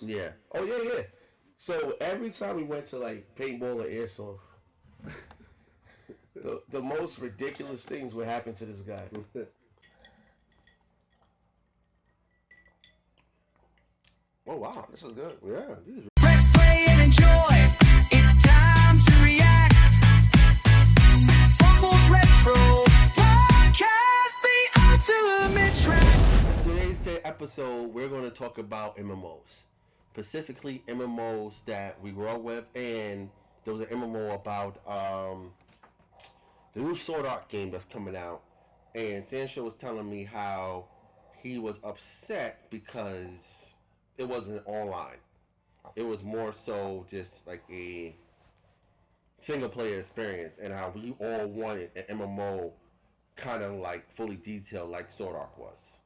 MMOs? Yeah. Oh yeah. So every time we went to like paintball or airsoft, the most ridiculous things would happen to this guy. Oh wow, this is good. Yeah, this is. Press play and enjoy. It's time to react. Fumblez Retro Podcast, the ultimate track. Today's episode, we're going to talk about MMOs. Specifically, MMOs that we grew up with, and there was an MMO about the new Sword Art game that's coming out. And Sancho was telling me how he was upset because it wasn't online. It was more so just like a single player experience, and how we all wanted an MMO kind of like fully detailed like Sword Art was.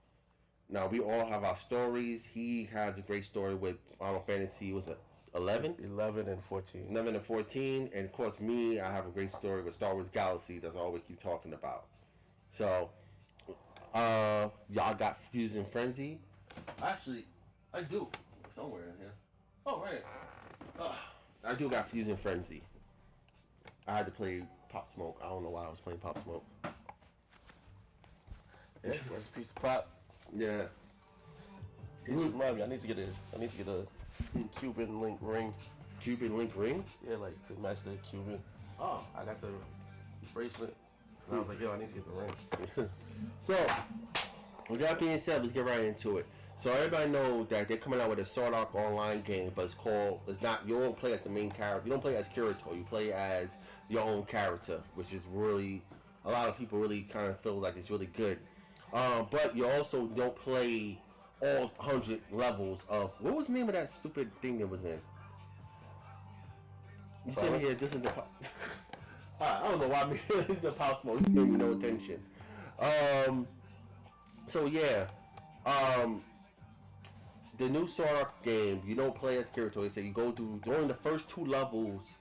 Now we all have our stories. He has a great story with Final Fantasy. Was it 11? 11 and 14. 11 and 14, and of course me. I have a great story with Star Wars Galaxies. That's all we keep talking about. So, y'all got Fusion Frenzy. Actually, I do somewhere in here. Oh right. I do got Fusion Frenzy. I had to play Pop Smoke. I don't know why I was playing Pop Smoke. Yeah, there's a piece of pop. Yeah. Remind me, I need to get a Cuban link ring. Cuban Link Ring? Yeah, like to match the Cuban. Oh. I got the bracelet. And I was like, yo, I need to get the ring. So, with that being said, let's get right into it. So everybody know that they're coming out with a Sword Art Online game, but it's not, you don't play as the main character. You don't play as Kirito. You play as your own character, which is really, a lot of people really kind of feel like it's really good. But you also don't play all 100 levels of, what was the name of that stupid thing that was in? You sitting here, this is the, I don't know why this is the Pop Smoke. You gave me no attention. So yeah, the new Sword Art game, you don't play as Kirito. They say you go through during the first two levels,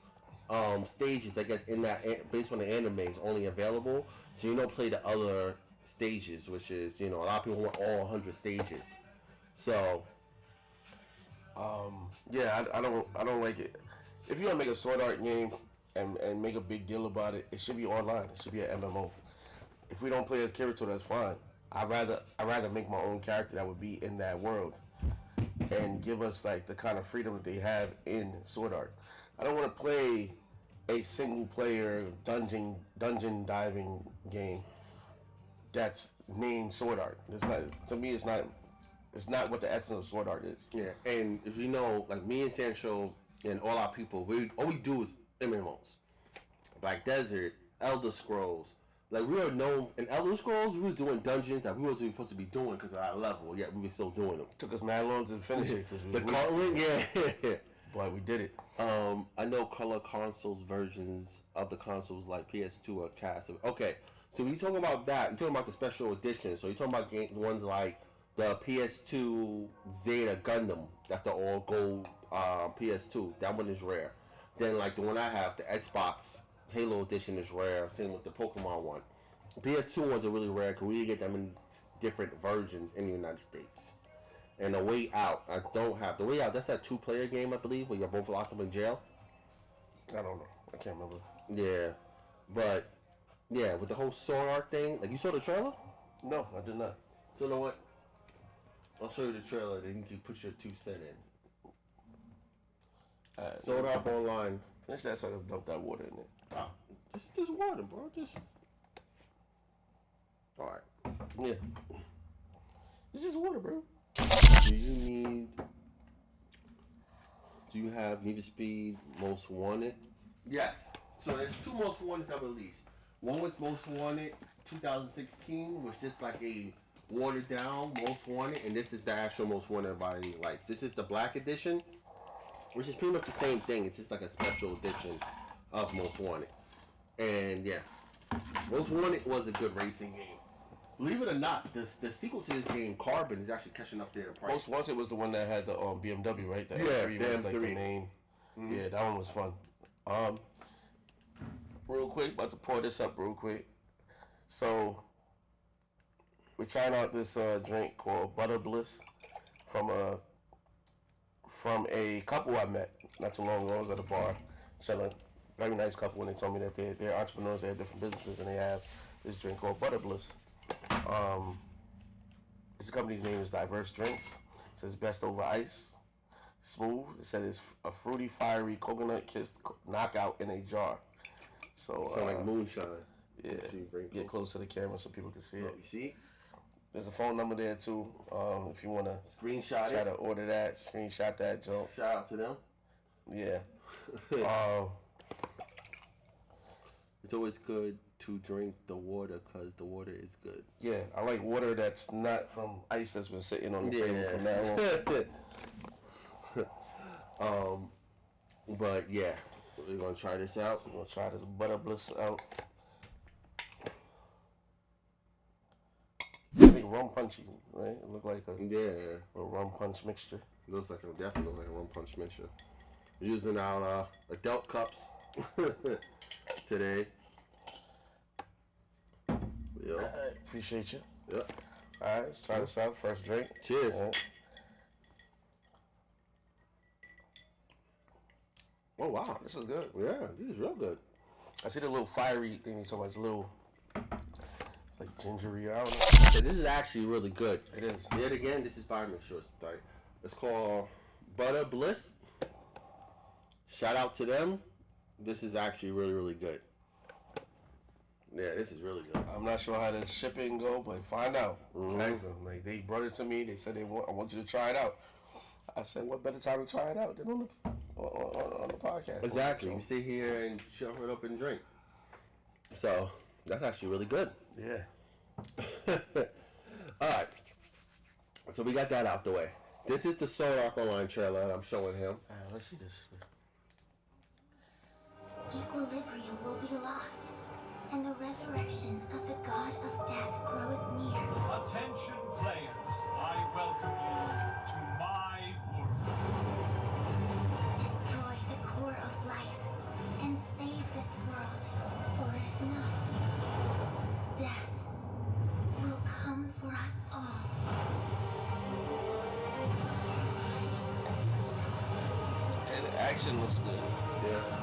stages. I guess in that based on the anime is only available. So you don't play the other stages, which is a lot of people want all 100 stages. So, yeah, I don't like it. If you're gonna make a Sword Art game and make a big deal about it, it should be online. It should be an MMO. If we don't play as Kirito, that's fine. I'd rather make my own character that would be in that world and give us like the kind of freedom that they have in Sword Art. I don't want to play a single player dungeon diving game that's named Sword Art. It's not, to me, it's not what the essence of Sword Art is. yeah, and if you know, like me and Sancho and all our people, all we do is MMOs. Black Desert, Elder Scrolls. Like, we were known in Elder Scrolls, we was doing dungeons that we wasn't supposed to be doing because of our level, yet we were still doing them. Took us mad long to finish it. The Carlin, yeah. But we did it. I know color consoles versions of the consoles like PS2 or cast. Okay, so when you talking about that, you're talking about the special edition. So you're talking about ones like the PS2 Zeta Gundam. That's the all gold PS2. That one is rare. Then like the one I have, the Xbox Halo edition is rare. Same with the Pokemon one. PS2 ones are really rare because we didn't get them in different versions in the United States. And The Way Out, I don't have. The Way Out, that's that 2-player game, I believe, where you're both locked up in jail. I don't know. I can't remember. Yeah. But, yeah, with the whole Sword Art thing, like, you saw the trailer? No, I did not. So, you know what? I'll show you the trailer, then you can put your 2 cents in. Sword Art Online. Finish that so I can dump that water in it. Oh, this is just water, bro. Just. Alright. Yeah. It's just water, bro. Do you have Need for Speed Most Wanted? Yes. So there's 2 Most Wanted that released. One was Most Wanted 2016, which is like a watered down Most Wanted, and this is the actual Most Wanted everybody likes. This is the Black Edition, which is pretty much the same thing. It's just like a special edition of Most Wanted. And yeah, Most Wanted was a good racing game. Believe it or not, the sequel to this game, Carbon, is actually catching up there in price. Most Wanted was the one that had the BMW, right? The Yeah, M3 the was like the M3. main. Mm-hmm. Yeah, that one was fun. Real quick, about to pour this up real quick. So, we're trying out this drink called Butter Bliss from from a couple I met not too long ago. I was at a bar, chilling. Very nice couple, and they told me that they're entrepreneurs. They have different businesses, and they have this drink called Butterbliss. This company's name is Diverse Drinks. It says best over ice, smooth. It said it's a fruity, fiery, coconut-kissed knockout in a jar. So, Sound like moonshine. yeah, get close to the camera so people can see it. You see? There's a phone number there too. If you want to Screenshot try it. to order that, screenshot that joke. Shout out to them. Yeah. It's always good to drink the water because the water is good. Yeah, I like water that's not from ice that's been sitting on the table from now on. But yeah, we're gonna try this out. We're gonna try this Butterbliss out. I think rum punchy, right? It looked like a rum punch mixture. Definitely looks like a rum punch mixture. We're using our adult cups today. Yep. Appreciate you. Yep. All right, let's try this out. First drink. Cheers. Right. Oh wow, this is good. Yeah, this is real good. I see the little fiery thing he's talking about. It's a little like gingery. I don't know. Yeah, this is actually really good. It is. Yet again, this is by make sure it's right. It's called Butterbliss. Shout out to them. This is actually really, really good. Yeah, this is really good. I'm not sure how the shipping go, but find out. Ask them. Like they brought it to me. They said I want you to try it out. I said, what better time to try it out than on the podcast? Exactly. So, You sit here and shove it up and drink. So that's actually really good. yeah. All right. So we got that out the way. This is the Sword Art Online trailer I'm showing him. All right, let's see this. Equilibrium will be lost, and the resurrection of the god of death grows near. Attention players, I welcome you to my world. Destroy the core of life and save this world, for if not, death will come for us all. And the action looks good. Yeah.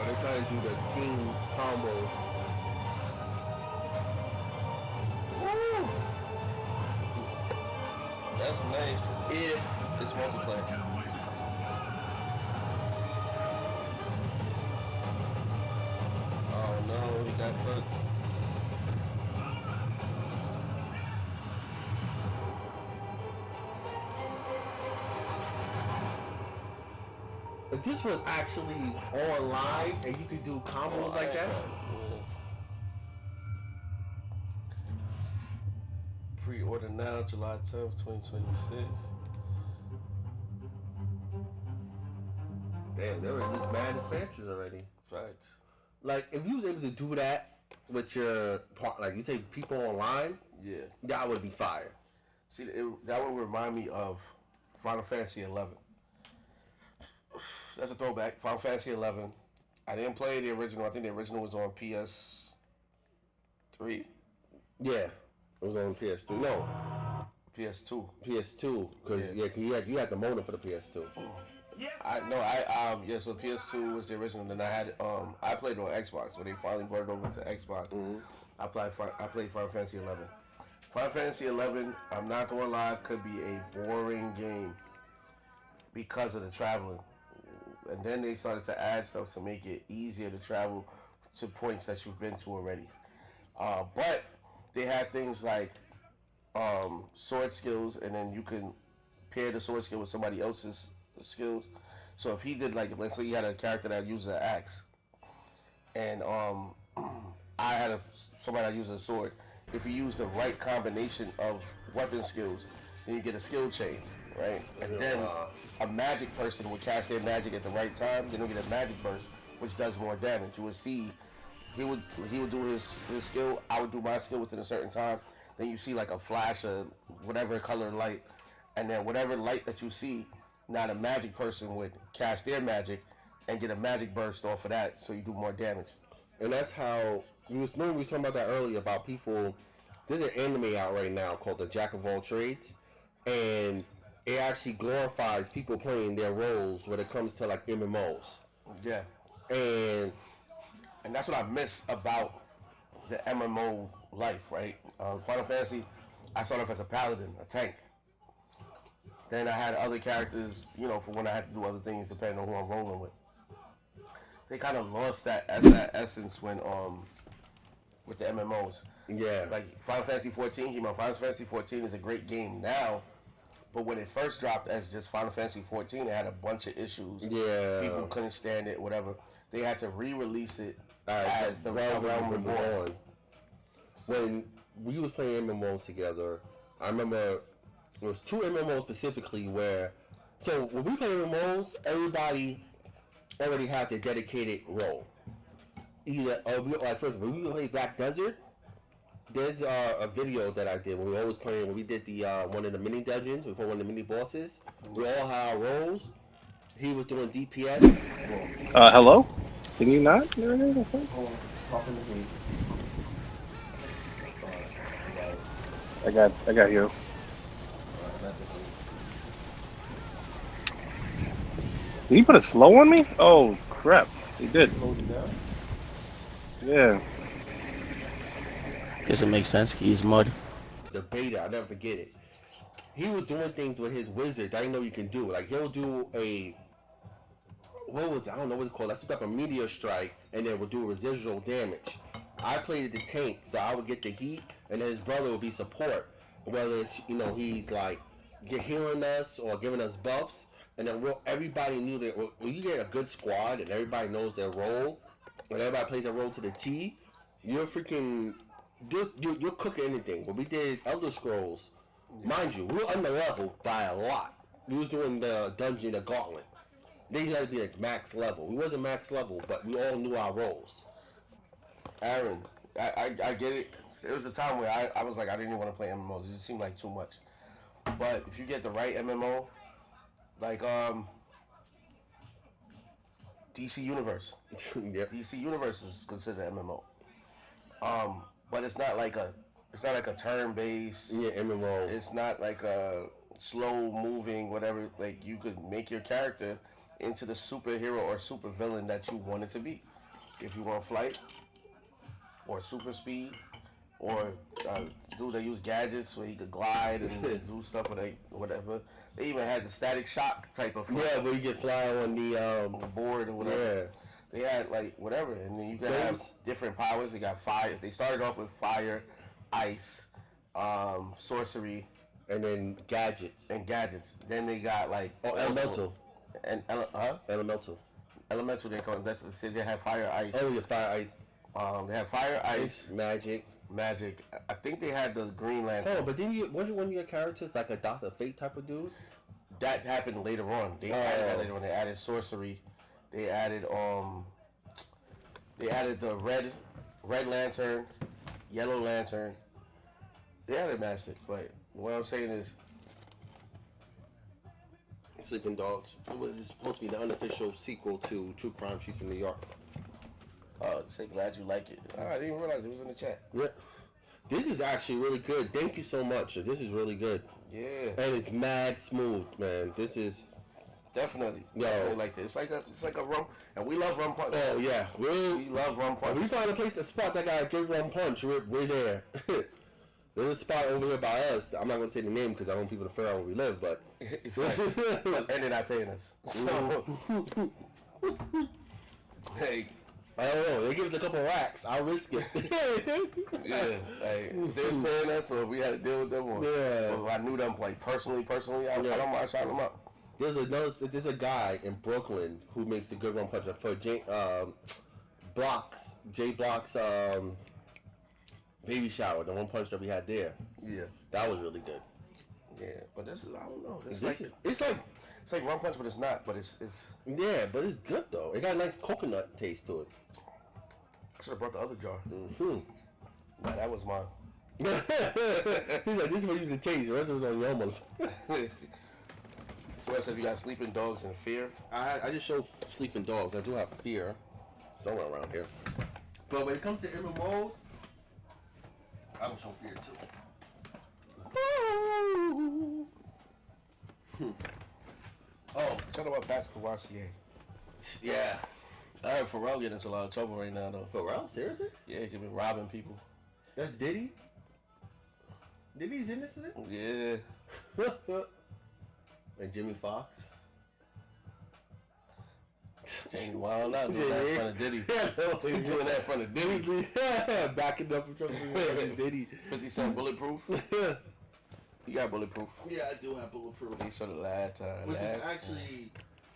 They're trying to do the team combos. Woo! That's nice if it's multiplayer. Oh no, he got cooked. If this was actually online and you could do combos like that, Pre-order now, July 10th, 2026. damn, they were these mad expansions already. Facts. Like, if you was able to do that with your part, like you say, people online, Yeah. that would be fire. See, that would remind me of Final Fantasy 11. That's a throwback. Final Fantasy 11. I didn't play the original. I think the original was on PS3, Yeah, it was on PS2. No, PS2. PS2, because you had the modem for the PS2. So PS2 was the original. Then I played it on Xbox when they finally brought it over to Xbox. I played Final Fantasy 11. Final Fantasy 11, I'm not gonna lie, could be a boring game because of the traveling. And then they started to add stuff to make it easier to travel to points that you've been to already. But they had things like sword skills, and then you can pair the sword skill with somebody else's skills. So if he did, like, let's say he had a character that uses an axe, and I had somebody that uses a sword. If you use the right combination of weapon skills, then you get a skill chain, right? And then a magic person would cast their magic at the right time. Then you'll get a magic burst, which does more damage. You would see he would do his skill. I would do my skill within a certain time. Then you see like a flash of whatever color light, and then whatever light that you see Now the magic person would cast their magic and get a magic burst off of that, so you do more damage. And that's how we was talking about that earlier about people. There's an anime out right now called The Jack of All Trades, and it actually glorifies people playing their roles when it comes to like MMOs. Yeah, And and that's what I miss about the MMO life, right? Final Fantasy, I started off as a paladin, a tank. Then I had other characters, you know, for when I had to do other things depending on who I'm rolling with. They kind of lost that essence when with the MMOs. yeah, Like Final Fantasy 14 came out. Final Fantasy 14 is a great game now, but when it first dropped as just Final Fantasy 14, it had a bunch of issues. yeah. People couldn't stand it, whatever. They had to re-release it Alright, as the Realm Realm Reborn. Reborn. When we was playing MMOs together, I remember there was 2 MMOs specifically where, so when we play MMOs, everybody already has a dedicated role. Either, like first, when we play Black Desert, there's a video that I did when we always playing, when we did the one of the mini dungeons, we played one of the mini bosses. We all had our roles. He was doing DPS. Hello? Can you not? I got you. Did he put a slow on me? Oh crap! He did. Yeah. Guess it makes sense. He's mud. The beta, I'll never forget it. He was doing things with his wizard that I didn't know you can do. Like he'll do a, what was it? I don't know what it's called. That's some type of meteor strike, and then would do residual damage. I played the tank, so I would get the heat, and then his brother would be support. Whether it's, you know, he's like healing us or giving us buffs, and then everybody knew that when you get a good squad and everybody knows their role, and everybody plays their role to the T, you're freaking, you're cooking anything. When we did Elder Scrolls, mind you, we were under level by a lot. We was doing the dungeon, the gauntlet. They had to be like max level. We wasn't max level, but we all knew our roles. Aaron, I get it. There was a time where I was like, I didn't even want to play MMOs. It just seemed like too much. But if you get the right MMO, like DC Universe. Yep. DC Universe is considered MMO. But it's not like a turn-based. Yeah, MMO. It's not like a slow moving whatever. Like you could make your character into the superhero or super villain that you want it to be. If you want flight or super speed or dude that use gadgets where he could glide and do stuff with whatever. They even had the static shock type of flight. Yeah, where you get fly on the board or whatever. Yeah. They had like whatever, and then you can have different powers. They got fire. They started off with fire, ice, sorcery, and then gadgets. Then they got like elemental. Elemental. Elemental. They call it. That's they have fire, ice. Oh yeah, fire, ice. They have fire, ice, magic. I think they had the Green Lantern. Oh, but didn't you? Wasn't one of your characters like a Dr. Fate type of dude? That happened later on. They added that later on. They added sorcery. They added the red lantern, yellow lantern. They added magic, but what I'm saying is Sleeping Dogs. It was supposed to be the unofficial sequel to True Crime Streets in New York. Oh, say glad you like it. Oh, I didn't even realize it was in the chat. Yeah. This is actually really good. Thank you so much. This is really good. Yeah. And it's mad smooth, man. This is definitely like this. It's like a rum, and we love rum punch. Oh yeah, we love rum punch. When we find a spot that got a good rum punch, we're there. There's a spot over here by us. I'm not gonna say the name because I don't want people to figure out where we live, but and they're not paying us. So hey. I don't know. They give us a couple racks. I'll risk it. Yeah, like if they was paying us, or if we had to deal with them, or if I knew them like personally, I don't mind shouting them up. There's a guy in Brooklyn who makes the good rum punch for J Block's baby shower. The one punch that we had there. Yeah, that was really good. Yeah, but this is I don't know. It's like rum punch, but it's not. But it's yeah, but it's good though. It got a nice coconut taste to it. I should have brought the other jar. Nah, that was mine. He's like, this is what you can taste. The rest of it's on your motherfucker. So I said you got sleeping dogs and fear. I just show sleeping dogs. I do have fear somewhere around here. But when it comes to MMOs, I will show fear too. Oh, Talking about basketball RCA. yeah. I heard Pharrell getting into a lot of trouble right now though. Pharrell? Seriously? Yeah, he's been robbing people. That's Diddy? Diddy's in this with it? Yeah. And Jimmy Fox? Jamie Wild out doing that in front of Diddy. He's doing that in front of Diddy. Backing up in front of Diddy. 50 Cent bulletproof. You got bulletproof. Yeah, I do have Bulletproof. He showed it last time. Which is actually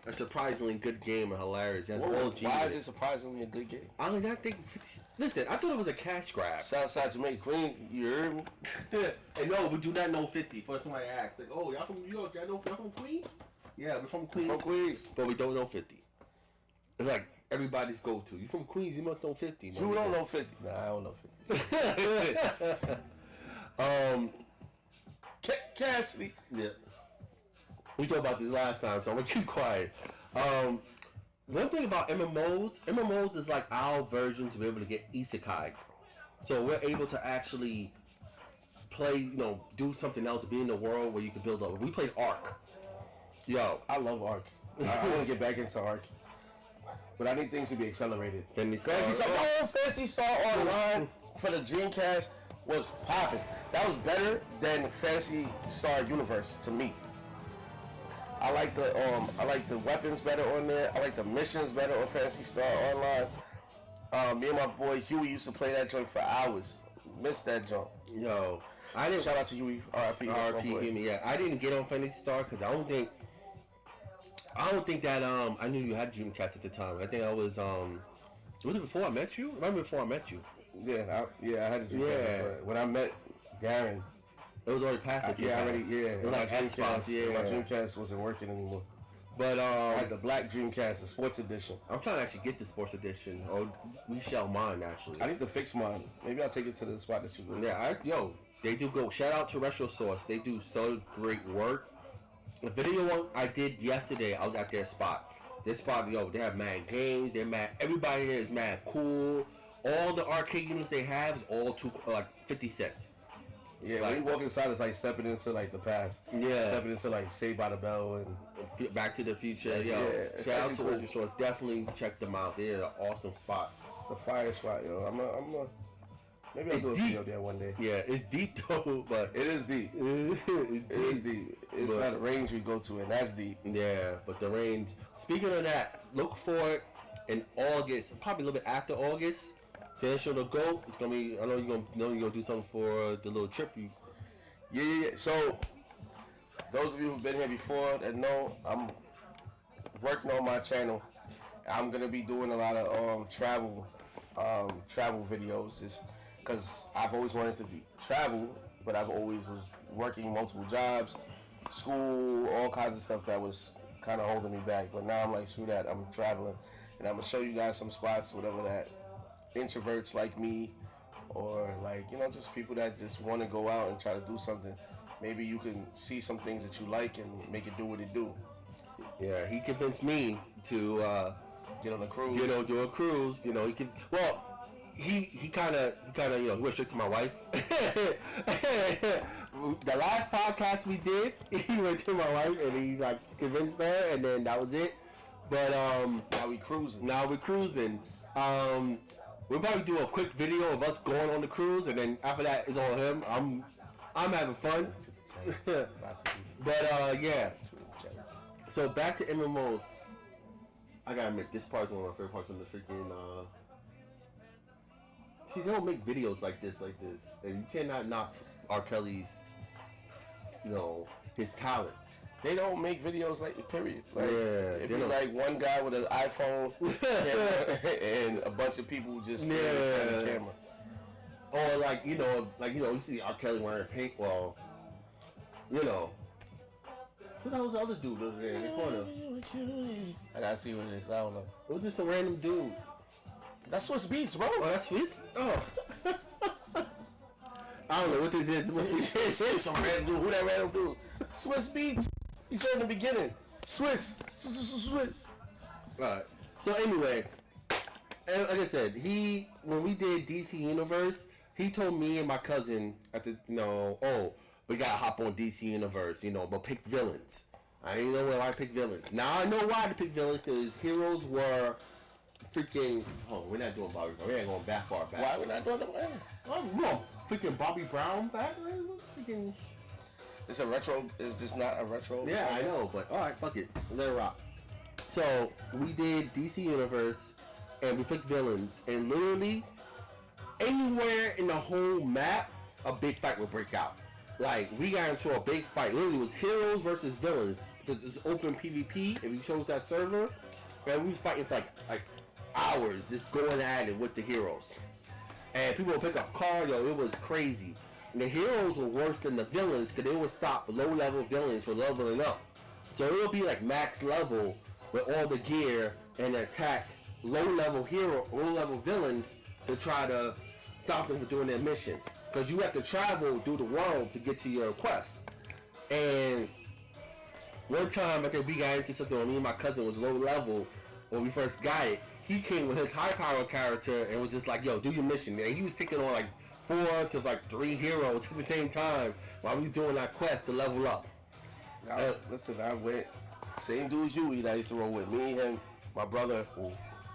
a surprisingly good game and hilarious. It has all G Why in is it. it surprisingly a good game? I did not think 50. Listen, I thought it was a cash grab. Southside Jamaica Queen, you heard me? And no, we do not know 50. First somebody asks, like, oh, y'all from New York? Y'all from Queens? Yeah, we're from Queens. From Queens. But we don't know 50. It's like everybody's go-to. You from Queens, you must know 50. You don't know 50. Nah, I don't know 50. Cassidy. Yeah. We talked about this last time, so I'm gonna keep quiet. One thing about MMOs is like our version to be able to get isekai. So we're able to actually play, do something else, be in the world where you can build up. We played Ark. Yo, I love Ark. I want to get back into Ark. But I need things to be accelerated. Fantasy Star Online for the Dreamcast was popping. That was better than Fantasy Star Universe to me. I like the weapons better on there. I like the missions better on Fantasy Star Online. Me and my boy Huey used to play that joint for hours. Missed that joint. Yo, I didn't. Shout out to Huey. R.I.P. R.I.P. Yeah, I didn't get on Fantasy Star because I don't think that I knew you had Dreamcast at the time. I think I was it before I met you? Remember before I met you? Yeah, I had a Dreamcast. When I met Darren, it was already past the Dreamcast. It was like Xbox. Yeah, my Dreamcast wasn't working anymore. But I had the black Dreamcast, the sports edition. I'm trying to actually get the sports edition. Or we shall mine actually. I need to fix mine. Maybe I'll take it to the spot that you go. Yeah, they do go. Shout out to Retro Source. They do so great work. The video I did yesterday, I was at their spot. This spot, they have mad games. They're mad. Everybody there is mad cool. All the arcade games they have is all like 50 cents. Yeah, when you walk inside, it's like stepping into like the past. Yeah, stepping into like Saved by the Bell and Back to the Future. Shout out to Retro Source. Definitely check them out. They're an awesome spot. The fire spot, yo. Maybe I'll do a video there one day. Yeah, it's deep though, but it is deep. It is deep. It's not a range we go to, and that's deep. Yeah, but the range. Speaking of that, look for it in August, probably a little bit after August. sanchoDaGoat. It's gonna be. I know you're gonna do something for the little trip. Yeah. So those of you who've been here before that know, I'm working on my channel. I'm gonna be doing a lot of travel videos, just because I've always wanted to travel, but I've always was working multiple jobs, school, all kinds of stuff that was kind of holding me back. But now I'm like, screw that, I'm traveling, and I'm gonna show you guys some spots, whatever that introverts like me, or like just people that just want to go out and try to do something. Maybe you can see some things that you like and make it do what it do. Yeah, he convinced me to get on a cruise. Do a cruise. He can. Well, he kind of he went straight to my wife. The last podcast we did, he went to my wife and he like convinced her, and then that was it. But now we're cruising. We'll probably do a quick video of us going on the cruise, and then after that it's all him. I'm having fun. But yeah. So back to MMOs. I gotta admit, this part's one of my favorite parts of the freaking. See, they don't make videos like this, and you cannot knock R. Kelly's, his talent. They don't make videos like period. Like, it'd be like one guy with an iPhone and a bunch of people just standing in front of the camera. Or you see R. Kelly wearing pink. Well, who the hell's the other dude over there in the corner? I gotta see what it is. I don't know. It was just a random dude. That's Swiss Beats, bro. Oh, that's Swiss? Oh. I don't know what this is. It must be some random dude. Who that random dude? Swiss Beats. He said in the beginning, Swiss. Alright. So anyway, and like I said, when we did DC Universe, he told me and my cousin we gotta hop on DC Universe, but pick villains. I didn't know why I picked villains. Now I know why to pick villains, because heroes were freaking. Oh, we're not doing Bobby Brown. We ain't going that far back. Why we not doing that? Oh, no, freaking Bobby Brown back. Freaking. It's a retro. Is this not a retro? Yeah, I know, but all right, fuck it, let it rock. So we did DC Universe, and we picked villains, and literally anywhere in the whole map, a big fight would break out. Like, we got into a big fight. Literally, it was heroes versus villains, because it's open PvP, and we chose that server, and we was fighting for like hours, just going at it with the heroes. And people would pick up cars, it was crazy. And the heroes were worse than the villains, because they would stop low-level villains from leveling up. So it would be like max level with all the gear and attack low-level villains to try to stop them from doing their missions. Because you have to travel through the world to get to your quest. And one time, I think we got into something where me and my cousin was low level when we first got it. He came with his high power character and was just like, yo, do your mission. And he was taking on like 4 to 3 heroes at the same time while we was doing our quest to level up. Listen, I went, same dude as you, I used to roll with. Me, him, my brother,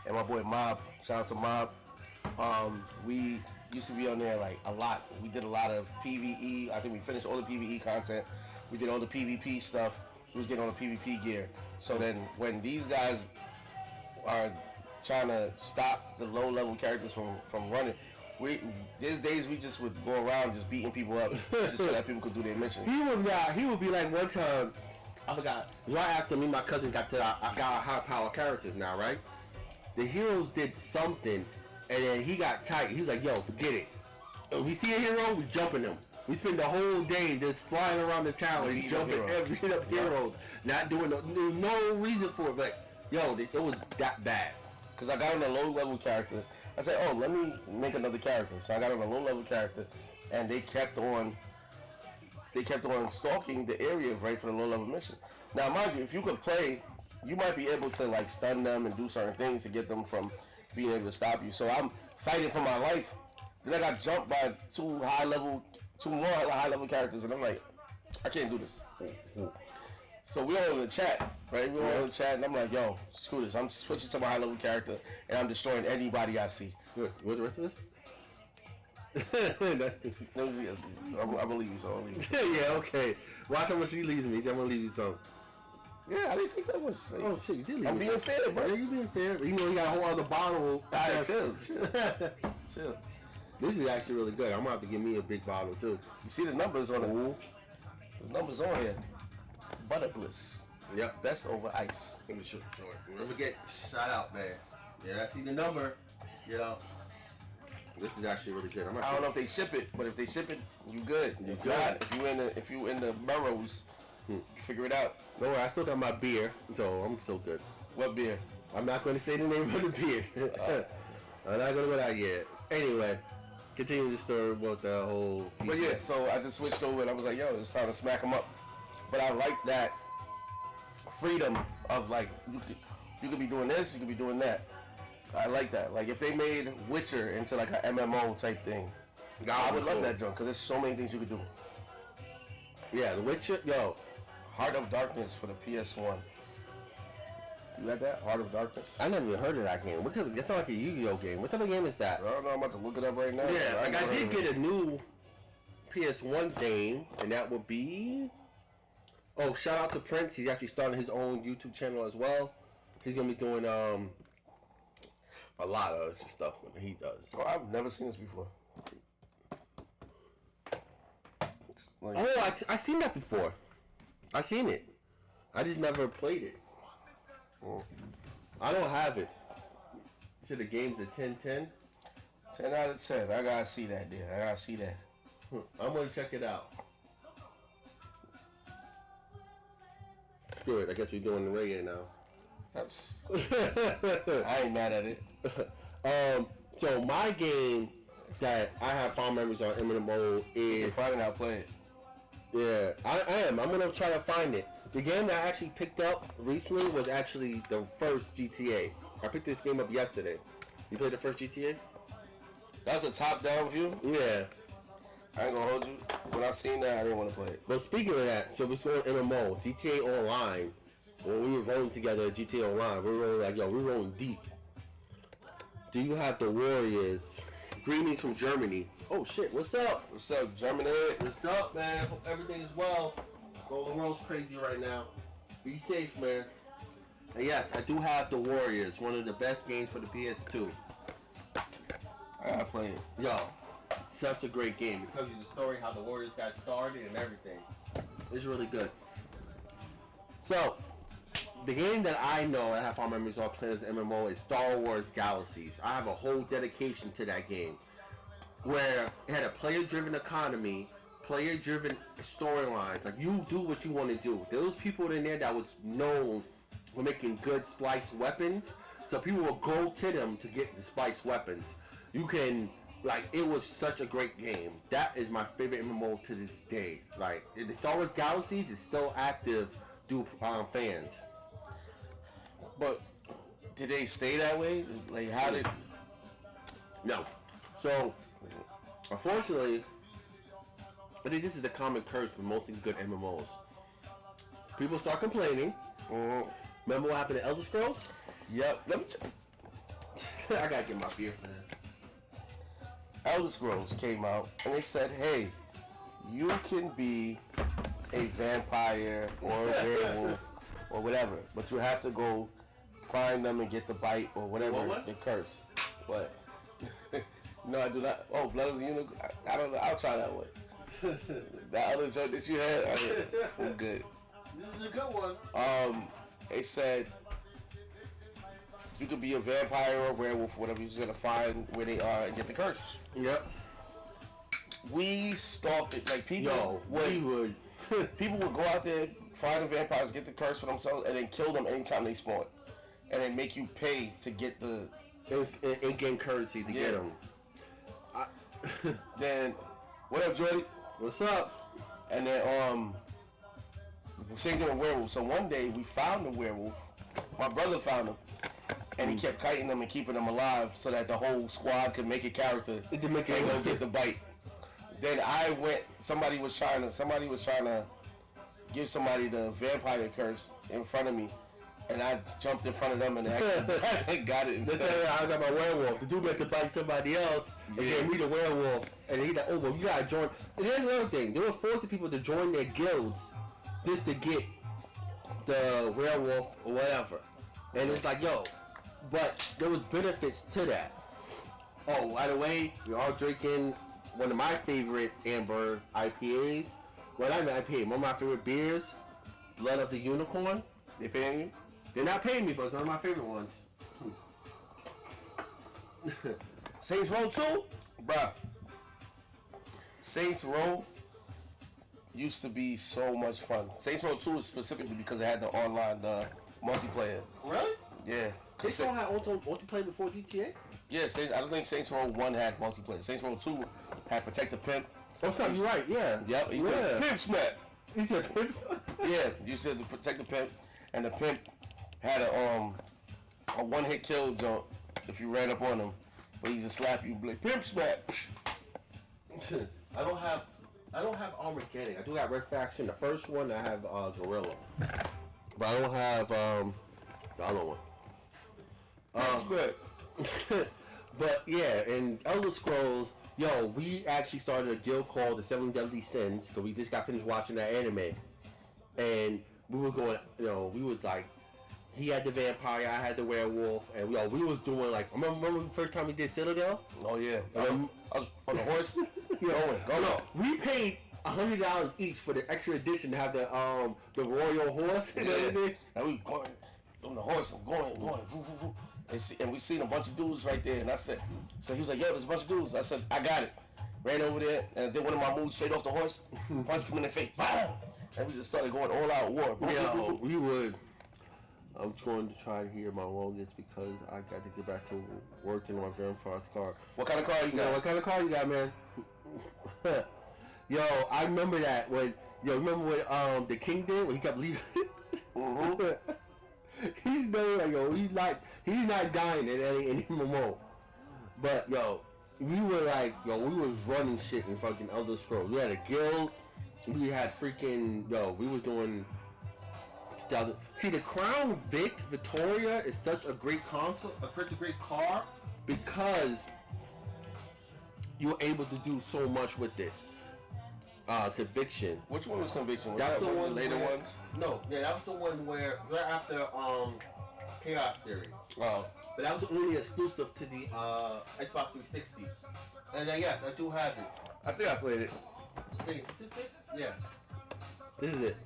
and my boy Mob. Shout out to Mob. We used to be on there like a lot. We did a lot of PvE. I think we finished all the PvE content. We did all the PvP stuff. We was getting all the PvP gear. So then when these guys are trying to stop the low level characters from running, these days we just would go around just beating people up just so that people could do their mission. He would be like, one time, I forgot, right after me and my cousin got our high power characters now, right? The heroes did something, and then he got tight. He was like, yo, forget it. If we see a hero, we jumping them. We spend the whole day just flying around the town and jumping every heroes. Not doing no reason for it, but yo, it was that bad. Because I got on a low level character. I said, oh, let me make another character. So I got on a low level character, and they kept on stalking the area right for the low level mission. Now, mind you, if you could play, you might be able to like stun them and do certain things to get them from being able to stop you. So I'm fighting for my life. Then I got jumped by two more high level characters, and I'm like, I can't do this. So we all in the chat, right? We all in the chat, and I'm like, yo, screw this. I'm switching to my high level character, and I'm destroying anybody I see. Good. What's the rest of this? I'm gonna leave you some. Yeah, okay. Watch how much he leaves me. I'm gonna leave you some. Yeah, I didn't take that much. Oh shit, you did leave I'm me being some. fair, bro. Yeah, you being fair. You know, you got a whole other bottle. Alright, chill. This is actually really good. I'm gonna have to give me a big bottle too. You see the numbers on it? The numbers on here. Butter Bliss. Yep. Best over ice. Let me show it. Never get shout out, man. Yeah, I see the number. You know. This is actually really good. I don't know if they ship it, but if they ship it, you good. You If good. not, if you in the boroughs, figure it out. Don't worry, I still got my beer, so I'm so good. What beer? I'm not going to say the name of the beer. I'm not going to go out yet. Anyway, continue the story about the whole. But yeah, so I just switched over and I was like, yo, it's time to smack them up. But I like that freedom of like, you could be doing this, you could be doing that. I like that. Like if they made Witcher into like an MMO type thing, I would love that junk because there's so many things you could do. Yeah, the Witcher, yo. Heart of Darkness for the PS1. You got that? Heart of Darkness? I never even heard of that game. It's not like a Yu-Gi-Oh game. What type of game is that? I don't know. I'm about to look it up right now. Yeah, like I did get a new PS1 game, and that would be... Oh, shout out to Prince. He's actually starting his own YouTube channel as well. He's going to be doing a lot of stuff that he does. Oh, I've never seen this before. Like, Oh, I seen that before. I seen it. I just never played it. I don't have it. You said the game's a 10-10? 10 out of 10. I gotta see that, dude. I gotta see that. I'm gonna check it out. Screw it. I guess we're doing the reggae now. I ain't mad at it. So my game that I have fond memories on MMO You're is finding out play it. I am. I'm gonna try to find it. The game that I actually picked up recently was actually the first GTA. I picked this game up yesterday. You played the first GTA? That's a top-down view. Yeah. I ain't gonna hold you. When I seen that, I didn't want to play it. But speaking of that, so we're going MMO, GTA Online. When we were rolling together, GTA Online, we were rolling like, yo, we're rolling deep. Do you have the Warriors? Greetings from Germany. Oh shit, what's up? What's up, Germany? What's up, man? Hope everything is well. Well, the world's crazy right now. Be safe, man. And yes, I do have the Warriors, one of the best games for the PS2. I gotta play it. Yo, it's such a great game. It tells you the story, how the Warriors got started and everything. It's really good. So, the game that I know I have fond memories of playing as MMO is Star Wars Galaxies. I have a whole dedication to that game, where it had a player-driven economy, player-driven storylines. Like, you do what you want to do. There was people in there that was known for making good spliced weapons, so people would go to them to get the spliced weapons. You can, like, it was such a great game. That is my favorite MMO to this day. Like, the Star Wars Galaxies is still active due fans. But did they stay that way? Like, how did? No. So, unfortunately, I think this is the common curse with mostly good MMOs. People start complaining. Remember what happened to Elder Scrolls? Yep. Let me. I gotta get my beer for this. Elder Scrolls came out and they said, "Hey, you can be a vampire or a werewolf or whatever, but you have to go find them and get the bite or whatever What? the curse." But no, I do not. Oh, Blood of the Unicorn. I don't know. I'll try that one. That other joke that you had, I'm good. This is a good one. They said you could be a vampire or a werewolf, whatever. You just gotta find where they are and get the curse. Yep. We stalked it. Like, people Yo, we would. people would go out there, find the vampires, get the curse for themselves, and then kill them anytime they spawn, and then make you pay to get the. It's in-game currency to get them. Then, what up, Jordy? What's up? And then same thing with werewolves. So one day we found the werewolf. My brother found him, and he kept kiting them and keeping them alive so that the whole squad could make a character It can make and it go get the bite. Then I went. Somebody was trying to give somebody the vampire curse in front of me, and I jumped in front of them and actually got it That's instead. how I got my werewolf. The dude got to bite somebody else and gave me the werewolf. And he's like, oh, well, you gotta join. And here's another thing. They were forcing people to join their guilds just to get the werewolf or whatever. And it's like, yo, but there was benefits to that. Oh, by the way, we are drinking one of my favorite amber IPAs. Well, not an IPA, one of my favorite beers, Blood of the Unicorn. They paying you? They're not paying me, but it's one of my favorite ones. Saints Row 2? Bruh. Saints Row used to be so much fun. Saints Row 2 is specifically because it had the online multiplayer. Really? Yeah. They still had multiplayer before GTA? Yeah, I don't think Saints Row 1 had multiplayer. Saints Row 2 had Protect the Pimp. Oh, sorry, you're right, yeah. Yep. Yeah. Pimp Smack. He said pimps? Yeah, you said to Protect the Pimp, and the Pimp had a one-hit kill jump if you ran up on him. But he just slap you, like, Pimp Smack. I don't have Armageddon. I do have Red Faction. The first one I have Gorilla. But I don't have the other one. That's good. But yeah, in Elder Scrolls, yo, we actually started a guild called the Seven Deadly Sins because we just got finished watching that anime, and we were going, we was like, he had the vampire, I had the werewolf, and we was doing like, remember the first time we did Citadel? Oh yeah, I was on the horse. No, we paid $100 each for the extra edition to have the royal horse and everything. And we going on the horse, I'm going, voo, voo, voo. And we seen a bunch of dudes right there, and I said, so he was like, yo, there's a bunch of dudes. I said, I got it. Ran over there, and did one of my moves straight off the horse, punched him in the face, bam! And we just started going all out war. Yo, we would. I'm going to try to hear my longest because I got to get back to working on my grandfather's car. What kind of car you got? What kind of car you got, man? Yo, I remember that when remember what the King did when he kept leaving. He's no like he's not dying in any MMO. But we were we was running shit in fucking Elder Scrolls. We had a guild. We had freaking we was doing 2000. See, the Crown Vic Victoria is such a great console, such a great car because you were able to do so much with it. Conviction. Which one was Conviction? Was That's that the one later where, ones? No, yeah, that was the one where right after Chaos Theory. Oh. But that was only exclusive to the Xbox 360. And then yes, I do have it. I think I played it. I think it's this it? Yeah. This is it.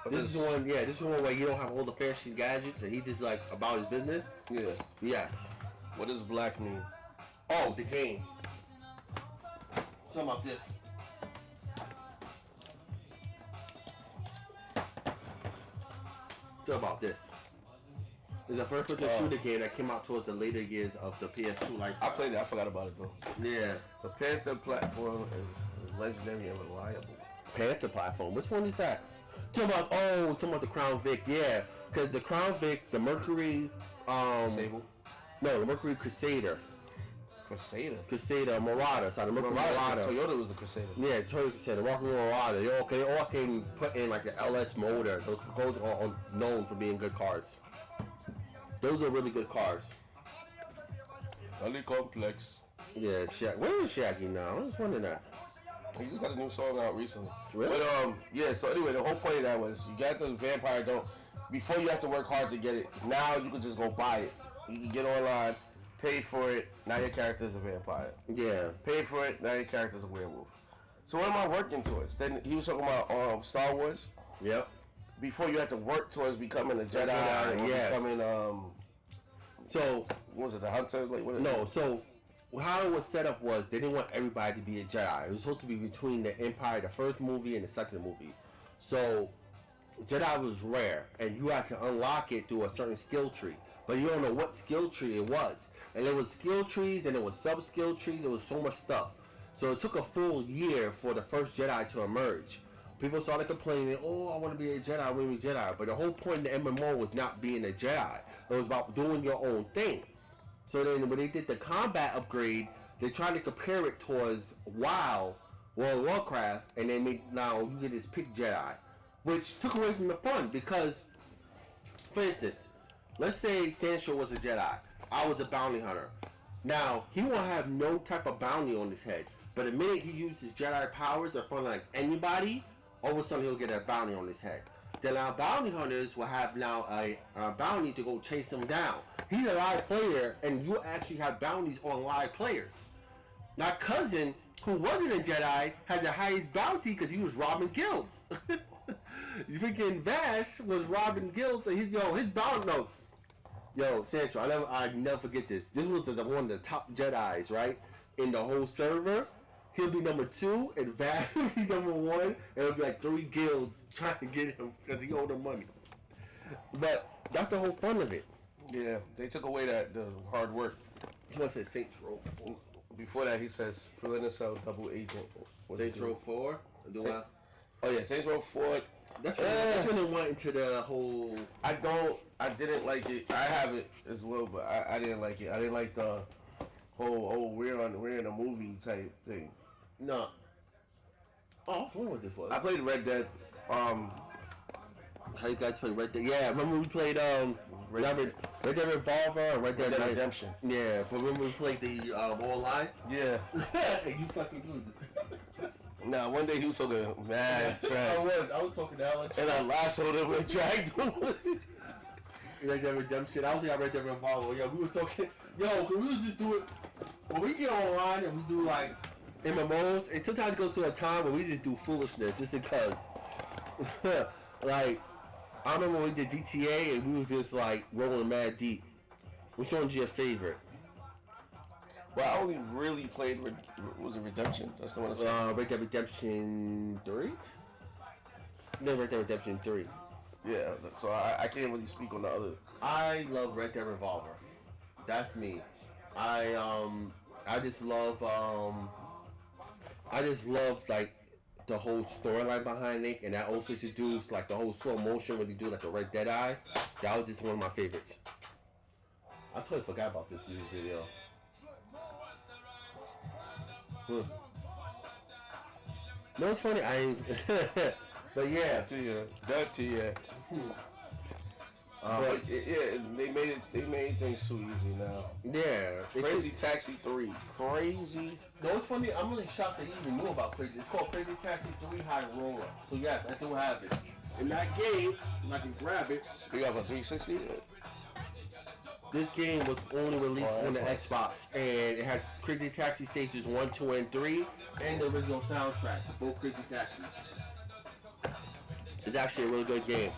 But This is the one, this is the one where you don't have all the fancy gadgets and he just about his business. Yeah. Yes. What does black mean? Oh, it's the game. Talking about this. About this. It's a first-person shooter game that came out towards the later years of the PS2 life. I played it. I forgot about it though. Yeah. The Panther platform is legendary and reliable. Panther platform. Which one is that? Talking about the Crown Vic. Yeah, because the Crown Vic, the Mercury, Sable. no, the Mercury Crusader, Marauder. Sorry, the Mercury Marauder. Toyota was the Crusader. Yeah, Toyota Crusader, Mercury Marauder. They all came put in like the LS motor. Those cars are known for being good cars. Those are really good cars. Really complex. Yeah, where is Shaggy now? I was wondering that. He just got a new song out recently. Really? But yeah. So anyway, the whole point of that was you got the vampire. Before you have to work hard to get it. Now you can just go buy it. You can get online, pay for it. Now your character is a vampire. Yeah. Pay for it. Now your character is a werewolf. So what am I working towards? Then he was talking about Star Wars. Yep. Before you had to work towards becoming a Jedi, or yes. becoming So what was it, the hunter? Like what? No, so how it was set up was they didn't want everybody to be a Jedi. It was supposed to be between the Empire, the first movie, and the second movie. So Jedi was rare, and you had to unlock it through a certain skill tree. But you don't know what skill tree it was. And there was skill trees, and there was sub-skill trees. There was so much stuff. So it took a full year for the first Jedi to emerge. People started complaining, oh, I want to be a Jedi, I want to be a Jedi. But the whole point of the MMO was not being a Jedi. It was about doing your own thing. So then when they did the combat upgrade, they tried to compare it towards WoW, World of Warcraft, and they made, now you get this pick Jedi. Which took away from the fun because, for instance, let's say Sancho was a Jedi. I was a bounty hunter. Now, he won't have no type of bounty on his head. But the minute he uses Jedi powers in front of like anybody, all of a sudden he'll get a bounty on his head. Then our bounty hunters will have now a bounty to go chase him down. He's a live player, and you actually have bounties on live players. My cousin, who wasn't a Jedi, had the highest bounty because he was robbing guilds. Freaking Vash was robbing guilds, and his bounty. No, yo, Sancho, I never forget this. This was one of the top Jedis, right, in the whole server. He'll be number 2, and Vash will be number 1, and it'll be like 3 guilds trying to get him because he owed them money. But that's the whole fun of it. Yeah, they took away the hard work. That's what it says Saints Row 4. Before that, he says Splinter Cell Double Agent. Saints Row 4? Oh yeah, Saints Row 4. That's when they went into the whole... I didn't like it. I have it as well, but I didn't like it. I didn't like the whole, we're in a movie type thing. No. Oh, I wonder what this was. I played Red Dead. How you guys play Red Dead? Yeah, remember we played Red Dead Revolver and Red Dead Redemption. Yeah, but when we played the online? Yeah. You fucking good. Nah, one day he was so good. Man, trash. I was talking to Alan. And I lassoed him and dragged him. Red Dead Redemption. I was thinking Red Dead Revolver. Yeah, we was talking. Yo, we was just doing. When we get online and we do like MMOs, and sometimes it goes to a time where we just do foolishness just because. Like, I remember when we did GTA and we was just like rolling mad deep. Which one's your favorite? Well, I only really played. Was it Redemption? That's the one. Red Dead Redemption 3. No, Red Dead Redemption 3. Yeah, so I can't really speak on the other. I love Red Dead Revolver. That's me. I just love like the whole storyline behind it, and that also introduced like the whole slow motion when you do like a Red Dead Eye. That was just one of my favorites. I totally forgot about this music video. No, it's funny. I ain't. But yeah. Dirty. They made things too easy now. Yeah. Crazy Taxi 3. Crazy. No, it's funny. I'm really shocked that you even knew about Crazy. It's called Crazy Taxi 3 High Roller. So yes, I do have it. In that game, and I can grab it. You got a 360? This game was only released on the Xbox, and it has Crazy Taxi stages 1, 2, and 3, and the original soundtrack to both Crazy Taxis. It's actually a really good game.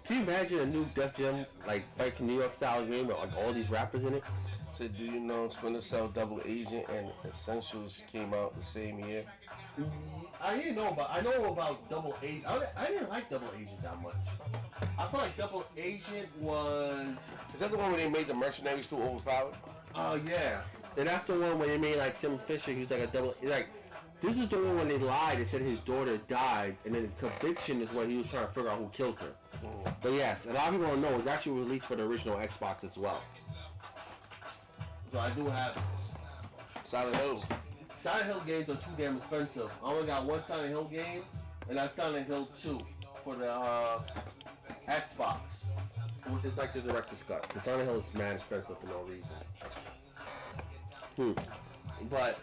Can you imagine a new Def Jam like Fight to New York style game with like all these rappers in it? So do you know Splinter Cell Double Agent and Essentials came out the same year? I didn't know about. I know about Double Agent. I didn't like Double Agent that much. I felt like Double Agent was. Is that the one where they made the mercenaries too overpowered? Oh yeah, and that's the one where they made like Sam Fisher. He was like a double. Like this is the one when they lied. They said his daughter died, and then the conviction is when he was trying to figure out who killed her. But yes, a lot of people don't know it was actually released for the original Xbox as well. So I do have Silent Hill. Silent Hill games are too damn expensive. I only got one Silent Hill game, and that's Silent Hill 2 for the Xbox, which is like the director's cut. The Silent Hill is mad expensive for no reason. But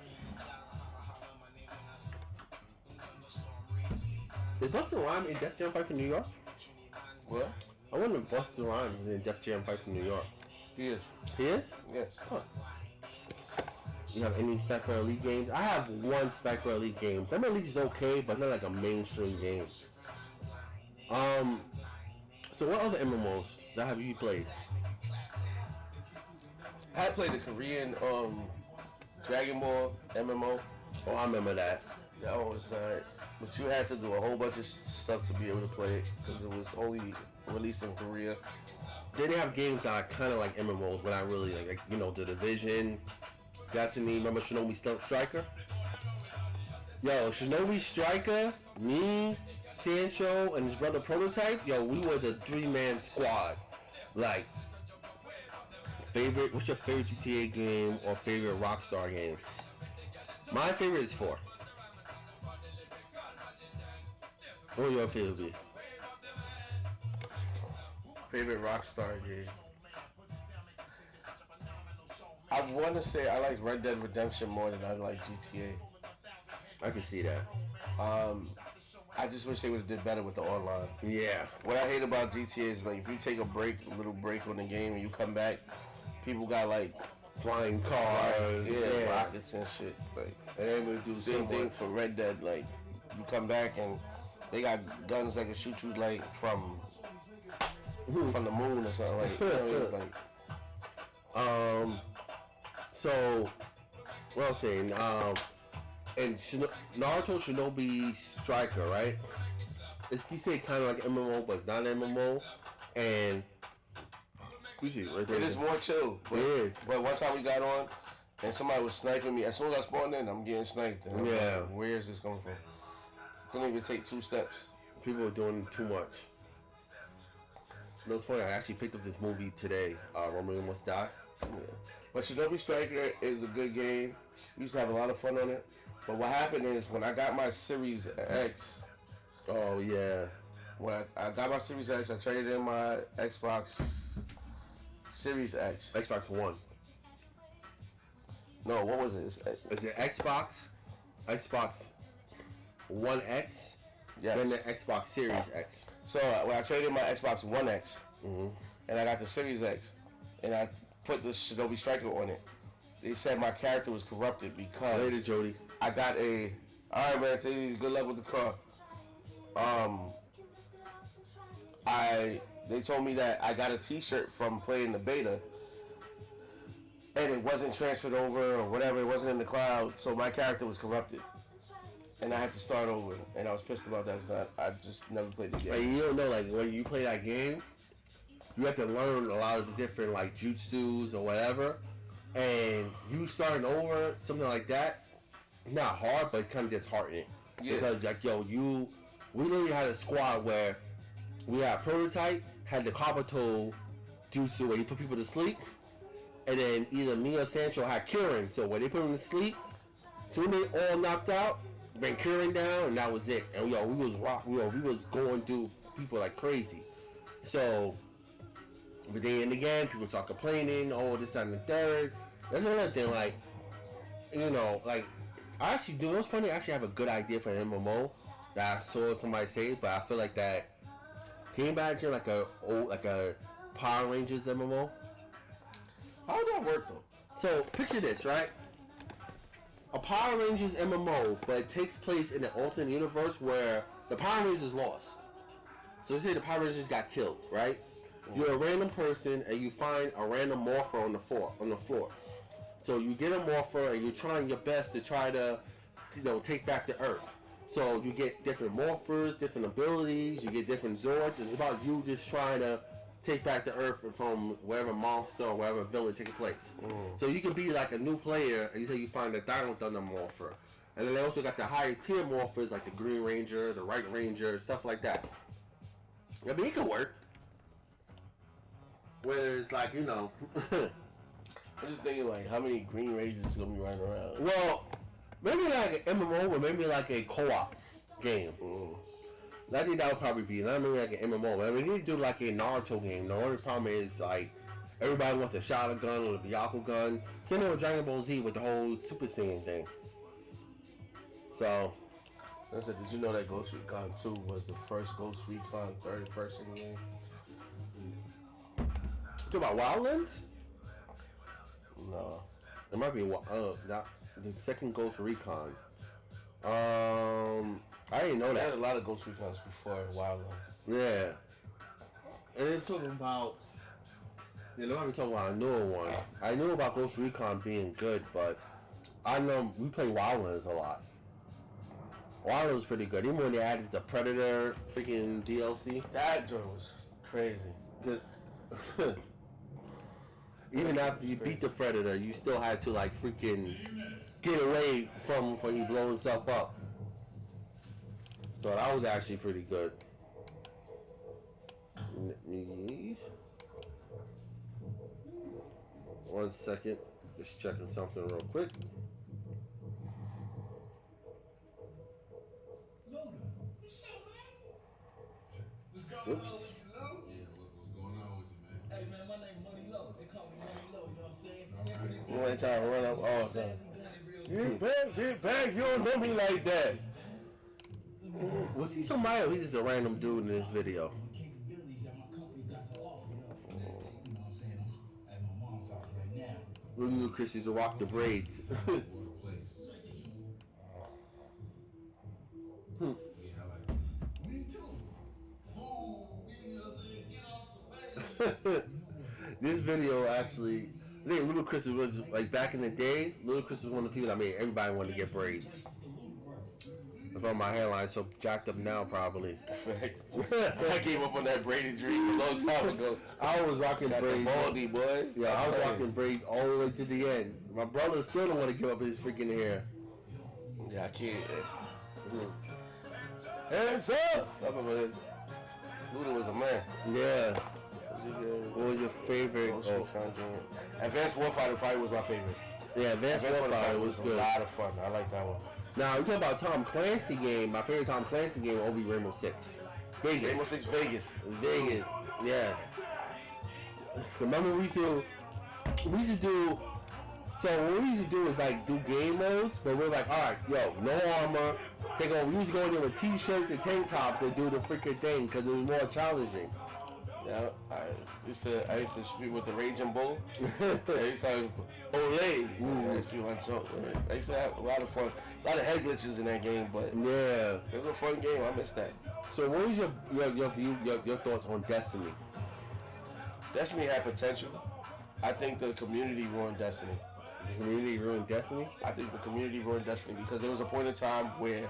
is Busta Rhymes in Def Jam Fight for New York? What? I wonder if Busta Rhymes is in Def Jam Fight for New York. He is. He is? Yes. Huh. You have any Sniper Elite games? I have one Sniper Elite game. Sniper Elite is okay, but not like a mainstream game. So what other MMOs that have you played? I played the Korean Dragon Ball MMO. Oh, I remember that. That one was alright. But you had to do a whole bunch of stuff to be able to play it because it was only released in Korea. They have games that are kind of like MMOs, but I really like you know, The Division, Destiny. Remember Shinobi Striker? Yo, Shinobi Striker, me, Sancho, and his brother Prototype. Yo, we were the 3-man squad. Like, what's your favorite GTA game or favorite Rockstar game? My favorite is 4. What would your favorite be? Favorite Rockstar game. I want to say I like Red Dead Redemption more than I like GTA. I can see that. I just wish they would have did better with the online. Yeah. What I hate about GTA is like if you take a little break on the game and you come back, people got like Flying cars. yeah, rockets and shit. Like And they would do the same thing for Red Dead. Like you come back and they got guns that can shoot you like from the moon or something. Like, you know what I mean? Like So, what I was saying, and Naruto Shinobi Striker, right? You say kind of like MMO, but it's not MMO. And we see right there. it is more chill. But, It is. But one time we got on and somebody was sniping me. As soon as I spawned in, I'm getting sniped. And I'm Yeah. like, where is this coming from? Couldn't even take 2 steps. People are doing too much. You know, it's funny. I actually picked up this movie today. Romeo Must Die. Yeah. But Shinobi Striker is a good game. We used to have a lot of fun on it. But what happened is when I got my Series X, Oh yeah. when I got my Series X, I traded in my Xbox Series X. Xbox One. No, what was it? Is it Xbox One X, Yes. then the Xbox Series X. So when I traded in my Xbox One X, and I got the Series X, and I put the Shinobi Striker on it, they said my character was corrupted because Later, Jody. I got a. All right, man. Tell you good luck with the car. They told me that I got a T-shirt from playing the beta, and it wasn't transferred over or whatever. It wasn't in the cloud, so my character was corrupted, and I had to start over. And I was pissed about that. I just never played the game. Like, you don't know, like when you play that game, you have to learn a lot of the different like jutsus or whatever, and you starting over something like that, not hard, but it's kind of disheartening. Yeah. Because like we literally had a squad where we had Prototype, had the Kabuto jutsu where you put people to sleep, and then either me or Sancho had Curing. So when they put them to sleep, soon they all knocked out, bring Curing down, and that was it. And we was going through people like crazy. So, but then and again, people start complaining, oh, this, that, and the third. That's another thing, like, like, I actually do. It's funny, I actually have a good idea for an MMO that I saw somebody say, but I feel like that. Can you imagine like a Power Rangers MMO? How would that work though? So picture this, right? A Power Rangers MMO, but it takes place in an alternate universe where the Power Rangers lost. So let's say the Power Rangers got killed, right? You're a random person and you find a random morpher on the floor. So you get a morpher and you're trying your best to try to, take back the Earth. So you get different morphers, different abilities, you get different Zords. It's about you just trying to take back the Earth from wherever monster or wherever villain taking place. So you can be like a new player and you say you find a Dino Thunder morpher. And then they also got the higher tier morphers like the Green Ranger, the White Ranger, stuff like that. I mean, it can work. Whether it's like, I'm just thinking like how many Green Rangers is gonna be running around. Well, maybe like an MMO or maybe like a co-op game. I think that would probably be not maybe like an MMO. I mean, you need to do like a Naruto game. The only problem is like everybody wants a Shadow gun or the Byakugan gun. Same with Dragon Ball Z with the whole Super Saiyan thing. So, I said, did you know that Ghost Recon 2 was the first Ghost Recon third-person game? talk about Wildlands? No. It might be the second Ghost Recon. I didn't know They had that. a lot of Ghost Recons before Wildlands. Yeah. And they're talking about. They might be talking about a newer one. I knew about Ghost Recon being good, but I know we play Wildlands a lot. Wildlands was pretty good. Even when they added the Predator freaking DLC. That joint was crazy. Even after you beat the Predator, you still had to like freaking get away from he blow himself up. So that was actually pretty good. One second, just checking something real quick. Oops. Yeah, what's going on with you, man? Hey man, my name Money Low. They call me Money Low, you know what I'm saying? You ain't trying to run up all the time. Get back, you don't know me like that. Was he somebody or he's just a random dude in this video? Capabilities that my company got to offer, you know what I'm saying? I'm at my mom's house right now. Really little Christians to walk the braids. What a place. Yeah, I like that. Me too. Move, you know what I'm saying? Get off the way. This video actually, I think Ludacris was like back in the day. Ludacris was one of the people that made everybody want to get braids. That's why my hairline's so jacked up now, probably. Facts. I gave up on that braided dream a long time ago. I was rocking Got the braids. baldy, boy. Yeah, I was rocking braids all the way to the end. My brother still don't want to give up his freaking hair. Yeah, I can't. Hands up! Luda was a man. Yeah. What was your favorite? Ghost Recon game. Advanced Warfighter probably was my favorite. Yeah, Advanced Warfighter was a good. lot of fun. I like that one. Now, you talk about Tom Clancy game. My favorite Tom Clancy game will be Rainbow Six. Vegas. Rainbow Six Vegas. Vegas, yes. Remember we used to do. So what we used to do is like do game modes, but we're like, all right, yo, no armor, take over. We used to go in there with t-shirts and tank tops and do the freaking thing because it was more challenging. Yeah, I used to shoot with the Raging Bull. I used to have Olay. I used to be my joke. I used to have a lot of fun. A lot of head glitches in that game, but Yeah. it was a fun game. I missed that. So what was your thoughts on Destiny? Destiny had potential. I think the community ruined Destiny. The community ruined Destiny? I think the community ruined Destiny because there was a point in time where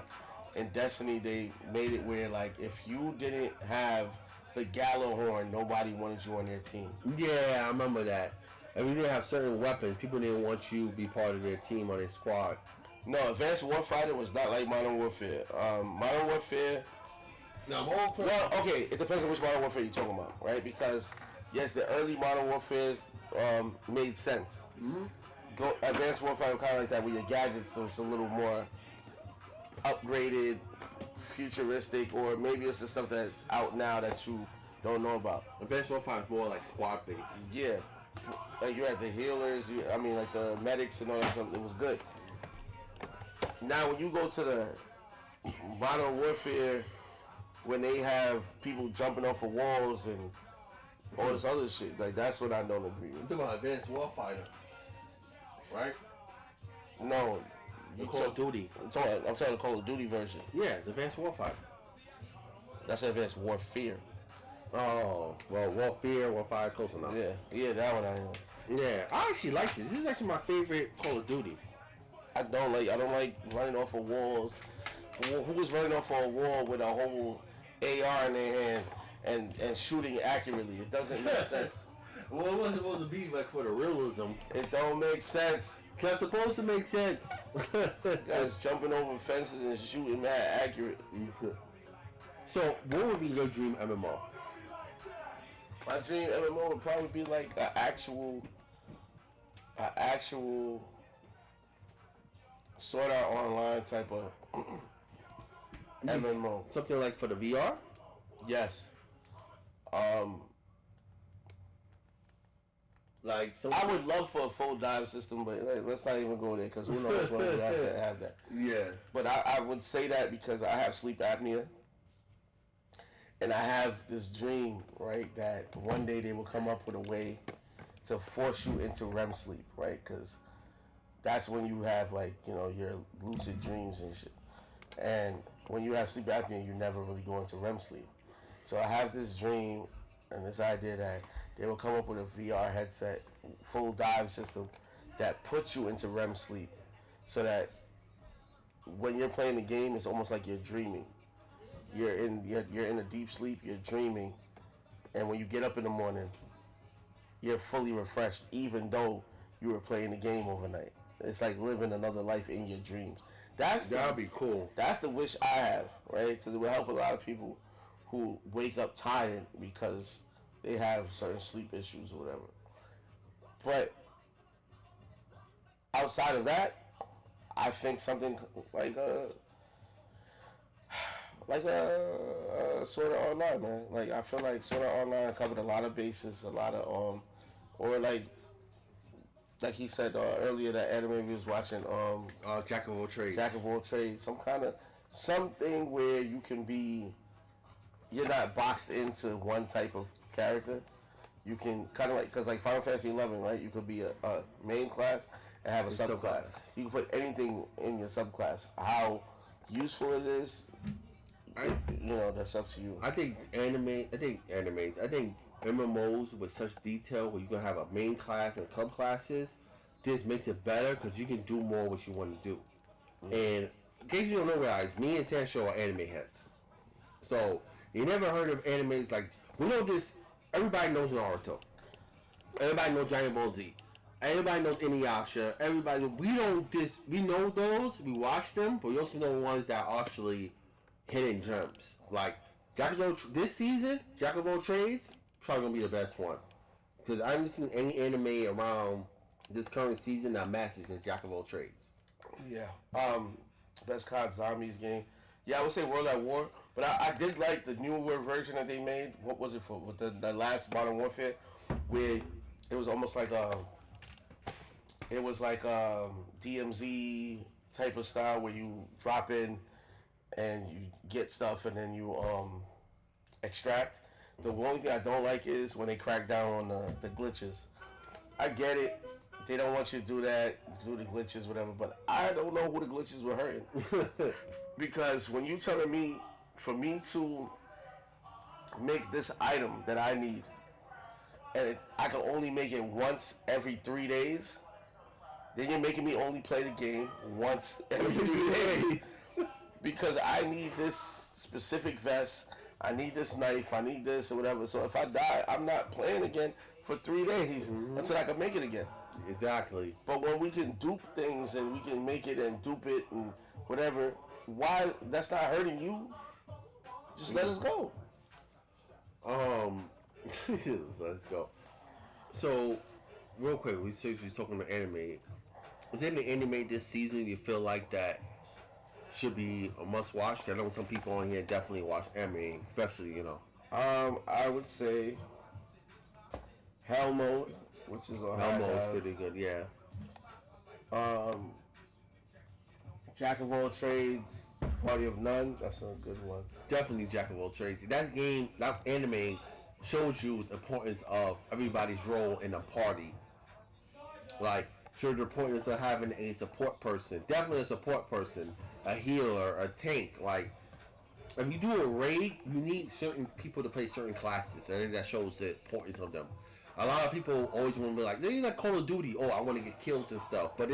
in Destiny they made it where like if you didn't have the Gallahorn, nobody wanted you on their team. Yeah, I remember that. And we didn't have certain weapons. People didn't want you to be part of their team or their squad. No, Advanced Warfighter was not like Modern Warfare. Modern Warfare. No, Modern Warfare. Well, okay, it depends on which Modern Warfare you're talking about, right? Because yes, the early Modern Warfare made sense. Go Advanced Warfighter kind of like that, where your gadgets was a little more upgraded, futuristic, or maybe it's the stuff that's out now that you don't know about. Advanced Warfare is more like squad based. Yeah, like you had the healers. Like the medics and all that stuff. It was good. Now, when you go to the Modern Warfare, when they have people jumping off of walls and all this other shit, like that's what I don't agree I'm with. talking about Advanced Warfighter, right? No, The Call of Duty. I'm talking the Call of Duty version. Yeah, it's Advanced Warfighter. That's Advanced Warfare. Oh, well, Warfare, close enough. Yeah, that one I know. Yeah, I actually like this. This is actually my favorite Call of Duty. I don't like running off of walls. Who's running off of a wall with a whole AR in their hand and shooting accurately? It doesn't make sense. Well, it wasn't supposed to be like for the realism. It don't make sense. That's supposed to make sense. Guys jumping over fences and shooting mad accurate. So, what would be your dream MMO? My dream MMO would probably be like an actual Sword Art Online type of MMO. Something like for the VR? Yes. Like I would love for a full dive system, but let's not even go there because who knows when we have to have that. Yeah. But I would say that because I have sleep apnea. And I have this dream, right, that one day they will come up with a way to force you into REM sleep, right? Because that's when you have, like, your lucid dreams and shit. And when you have sleep apnea, you never really go into REM sleep. So I have this dream and this idea that they will come up with a VR headset, full dive system that puts you into REM sleep so that when you're playing the game, it's almost like you're dreaming. You're in a deep sleep, you're dreaming, and when you get up in the morning, you're fully refreshed, even though you were playing the game overnight. It's like living another life in your dreams. That'd be cool. That's the wish I have, right? Because it would help a lot of people who wake up tired because they have certain sleep issues or whatever. But outside of that, I think something like Sword Art Online, man. Like, I feel like Sword Art Online covered a lot of bases, a lot of or like he said earlier, that anime we was watching, Jack of all trades. Jack of all trades, something where you can be, you're not boxed into one type of character. You can kind of like, because like Final Fantasy 11, right? You could be a main class and have a subclass. You can put anything in your subclass. How useful it is, that's up to you. I think MMOs with such detail where you're gonna have a main class and subclasses, this makes it better because you can do more what you want to do. And in case you don't know, guys, me and Sancho are anime heads. So you never heard of animes like, we know this. Everybody knows Naruto. Everybody knows Dragon Ball Z. Everybody knows Inuyasha. We know those. We watch them, but we also know ones that are actually hidden gems. Like this season, Jack of all trades, probably gonna be the best one because I haven't seen any anime around this current season that matches the Jack of all trades. Yeah. Best COD Zombies game. Yeah, I would say World at War, but I did like the newer version that they made. What was it for? With the last Modern Warfare, where it was almost like DMZ type of style where you drop in and you get stuff and then you extract. The only thing I don't like is when they crack down on the glitches. I get it. They don't want you to do that, do the glitches, whatever, but I don't know who the glitches were hurting. Because when you telling me, for me to make this item that I need, and I can only make it once every 3 days, then you're making me only play the game once every 3 days. Because I need this specific vest, I need this knife, I need this or whatever. So if I die, I'm not playing again for 3 days until I can make it again. Exactly. But when we can dupe things and we can make it and dupe it and whatever, why that's not hurting you? Just let us go. Let's go. So, real quick, we said you're talking about anime. Is there any anime this season you feel like that should be a must watch? I know some people on here definitely watch anime, especially I would say Hell Mode, which is on Elmo High is Dive. pretty good. Yeah, Jack of all trades, Party of None. That's a good one. definitely Jack of all trades. That anime shows you the importance of everybody's role in a party. Like, shows the importance of having a support person. Definitely a support person, a healer, a tank. Like, if you do a raid, you need certain people to play certain classes. I think that shows the importance of them. A lot of people always want to be like, they like Call of Duty. Oh, I want to get killed and stuff. But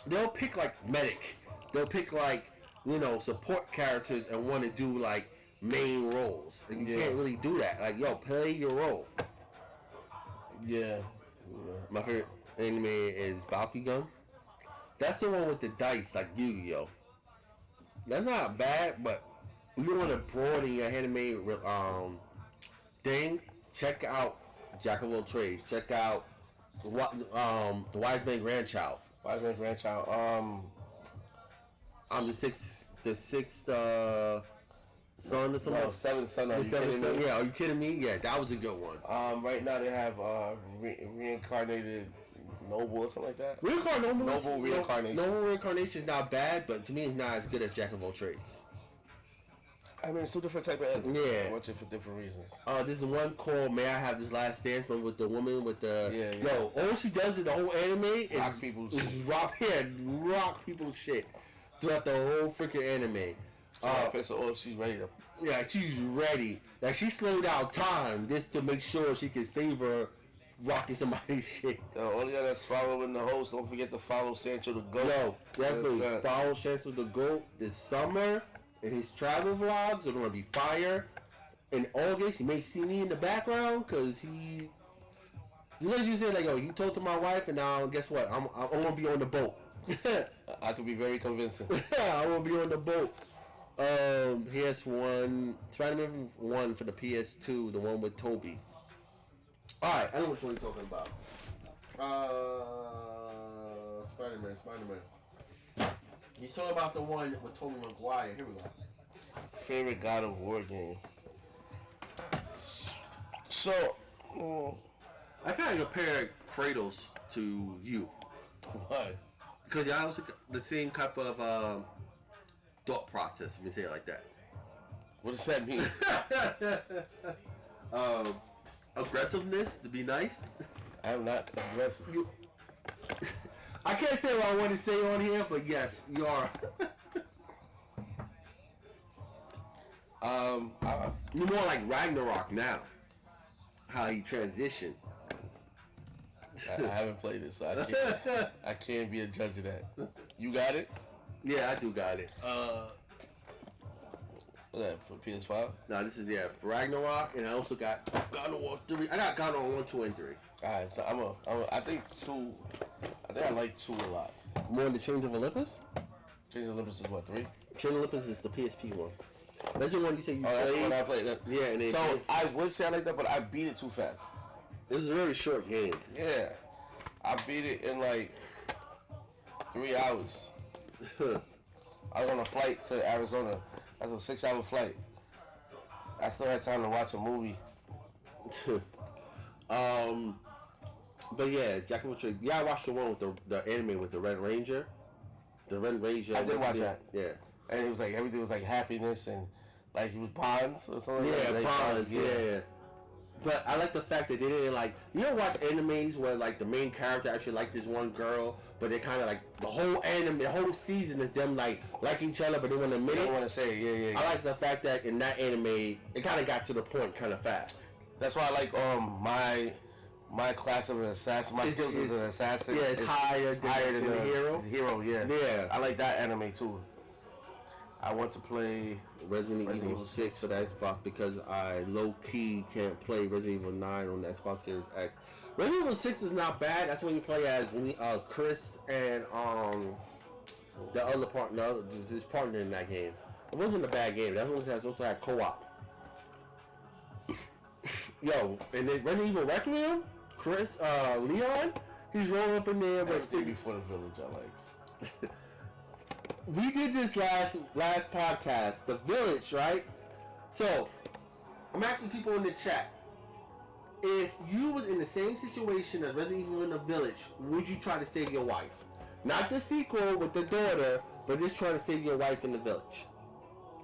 they'll pick like medic. They'll pick like support characters and want to do like main roles. And you can't really do that. Like, yo, play your role. Yeah. My favorite anime is Bakugan. That's the one with the dice, like Yu-Gi-Oh. That's not bad, but if you want to broaden your anime thing, check out Jack of all trades. Check out the Wise Man Grandchild. Wise Man Grandchild. I'm the sixth son or something. No, Seventh Son. Are The you seventh kidding son. me? Yeah, are you kidding me? Yeah, that was a good one. Right now they have reincarnated Noble or something like that. Noble Reincarnation. Noble Reincarnation is not bad, but to me it's not as good as Jack of all trades. I mean, it's two different type of anime. Yeah. I watch it for different reasons. There's one called May I Have This Last Dance, but with the woman with the Yeah. yo, all she does in the whole anime is Rock people's rock people's shit throughout the whole freaking anime. So she's ready to. Yeah, she's ready. Like, she slowed down time just to make sure she can save her rocking somebody's shit. All y'all that's following the host, don't forget to follow SanchoDaGoat. Yo, definitely That's, follow sanchoDaGoat this summer. And his travel vlogs are gonna be fire. In August, you may see me in the background because he. Just as you said, like, yo, he told to my wife, and now guess what? I'm gonna be on the boat. I could be very convincing. I will be on the boat. PS1, Spider-Man 1 for the PS2, the one with Toby. Alright, I know which one you're talking about. Spider-Man. He's talking about the one with Tobey Maguire. Here we go. Favorite God of War game. So, I kind of compare Kratos to you. what? Because y'all was the same type of thought process, if you say it like that. What does that mean? Aggressiveness, to be nice. I'm not aggressive. I can't say what I want to say on here, but yes, you are. You're more like Ragnarok now. How he transitioned. I haven't played it, so I can't be a judge of that. You got it? Yeah, I do got it. What's that, for PS5? No, this is Ragnarok, and I also got God of War 3. I got God of War 1, 2, and 3. Alright, so I think 2. I think I like 2 a lot. More in the Chains of Olympus? Chains of Olympus is what, 3? Chains of Olympus is the PSP one. That's the one you said you Oh, that's the played. one I played. Yeah, and so I would say I like that, but I beat it too fast. it was a very short game. Yeah, I beat it in like 3 hours. I was on a flight to Arizona. That's a 6-hour flight. I still had time to watch a movie. But yeah, Jack of all trades. Yeah, I watched the one with the anime with the Red Ranger. The Red Ranger. I did watch that. Yeah. And it was like everything was like happiness and like he was Bonds or something. Yeah, like that. Bonds. Yeah. But I like the fact that they didn't like. You ever watch animes where like the main character actually like this one girl, but they kind of like the whole anime, the whole season is them like each other, but they want to admit I it. don't want to say it. Yeah. I like the fact that in that anime, it kind of got to the point kind of fast. That's why I like my class of an assassin. My skills as an assassin. Yeah, it's higher than the hero. The hero, yeah. Yeah. I like that anime too. I want to play Resident Evil Evil 6 for the Xbox because I low key can't play Resident Evil 9 on the Xbox Series X. Resident Evil 6 is not bad. That's when you play as Chris and the other partner, his partner in that game. It wasn't a bad game. That's one that also had co-op. Yo, and then Resident Evil Requiem, Chris, Leon, he's rolling up in there. everything before the village. I like. We did this last podcast, the village, right? So I'm asking people in the chat, if you was in the same situation as Resident Evil in the village, would you try to save your wife? Not the sequel with the daughter, but just trying to save your wife in the village.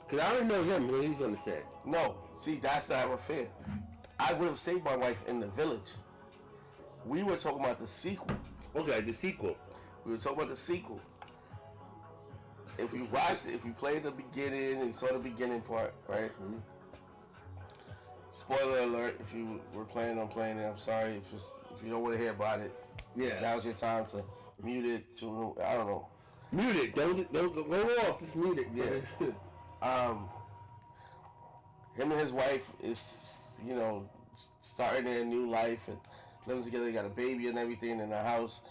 Because I already know him, what he's going to say. No, see, that's not fair. I would have saved my wife in the village. We were talking about the sequel. Okay, the sequel. We were talking about the sequel. If you watched it, if you played the beginning and you saw the beginning part, right? Mm-hmm. Spoiler alert, if you were planning on playing it, I'm sorry. If you don't want to hear about it, yeah, now's your time to mute it. I don't know. Mute it. Don't go off. Just mute it. Yeah. Him and his wife is, starting their new life and living together. They got a baby and everything in the house.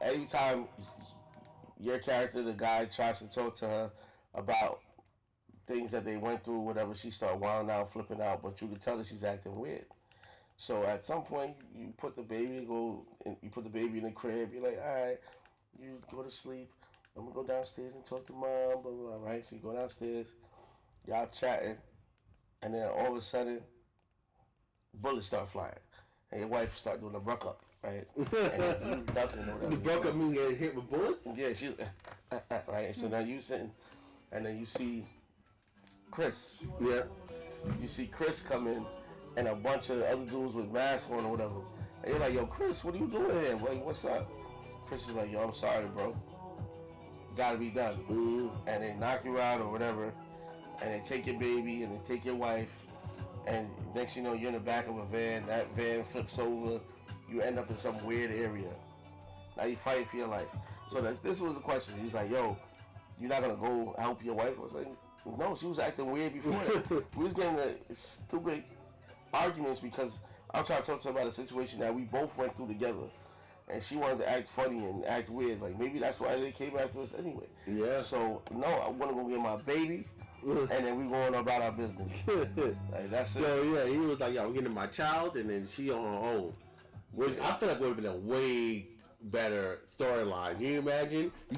Every time your character, the guy, tries to talk to her about things that they went through, whatever, she start wilding out, flipping out, but you can tell that she's acting weird. So at some point, you put the baby in the crib. You're like, all right, you go to sleep. I'm gonna go downstairs and talk to mom, blah, blah, blah, right? So you go downstairs, y'all chatting, and then all of a sudden, bullets start flying, and your wife start doing a bruck up, right? And you ducking or whatever. The bruck up mean getting hit with bullets? Yeah, she right. So now you sitting, and then you see Chris. Yeah. You see Chris come in, and a bunch of other dudes with masks on or whatever. And you're like, yo, Chris, what are you doing here? Like, what's up? Chris is like, yo, I'm sorry, bro. Gotta be done. Mm-hmm. And they knock you out or whatever, and they take your baby and they take your wife, and next you know you're in the back of a van. That van flips over. You end up in some weird area. Now you fight for your life. So this was the question. He's like, yo, you're not gonna go help your wife? I was like, no, she was acting weird before that. We was getting stupid arguments because I'm trying to talk to her about a situation that we both went through together. And she wanted to act funny and act weird. Like, maybe that's why they came after us anyway. Yeah. So, no, I want to go get my baby, and then we going about our business. Like, that's it. So, yeah, he was like, yo, I'm getting my child, and then she on her own. Which I feel like would have been a way better storyline. Can you imagine? You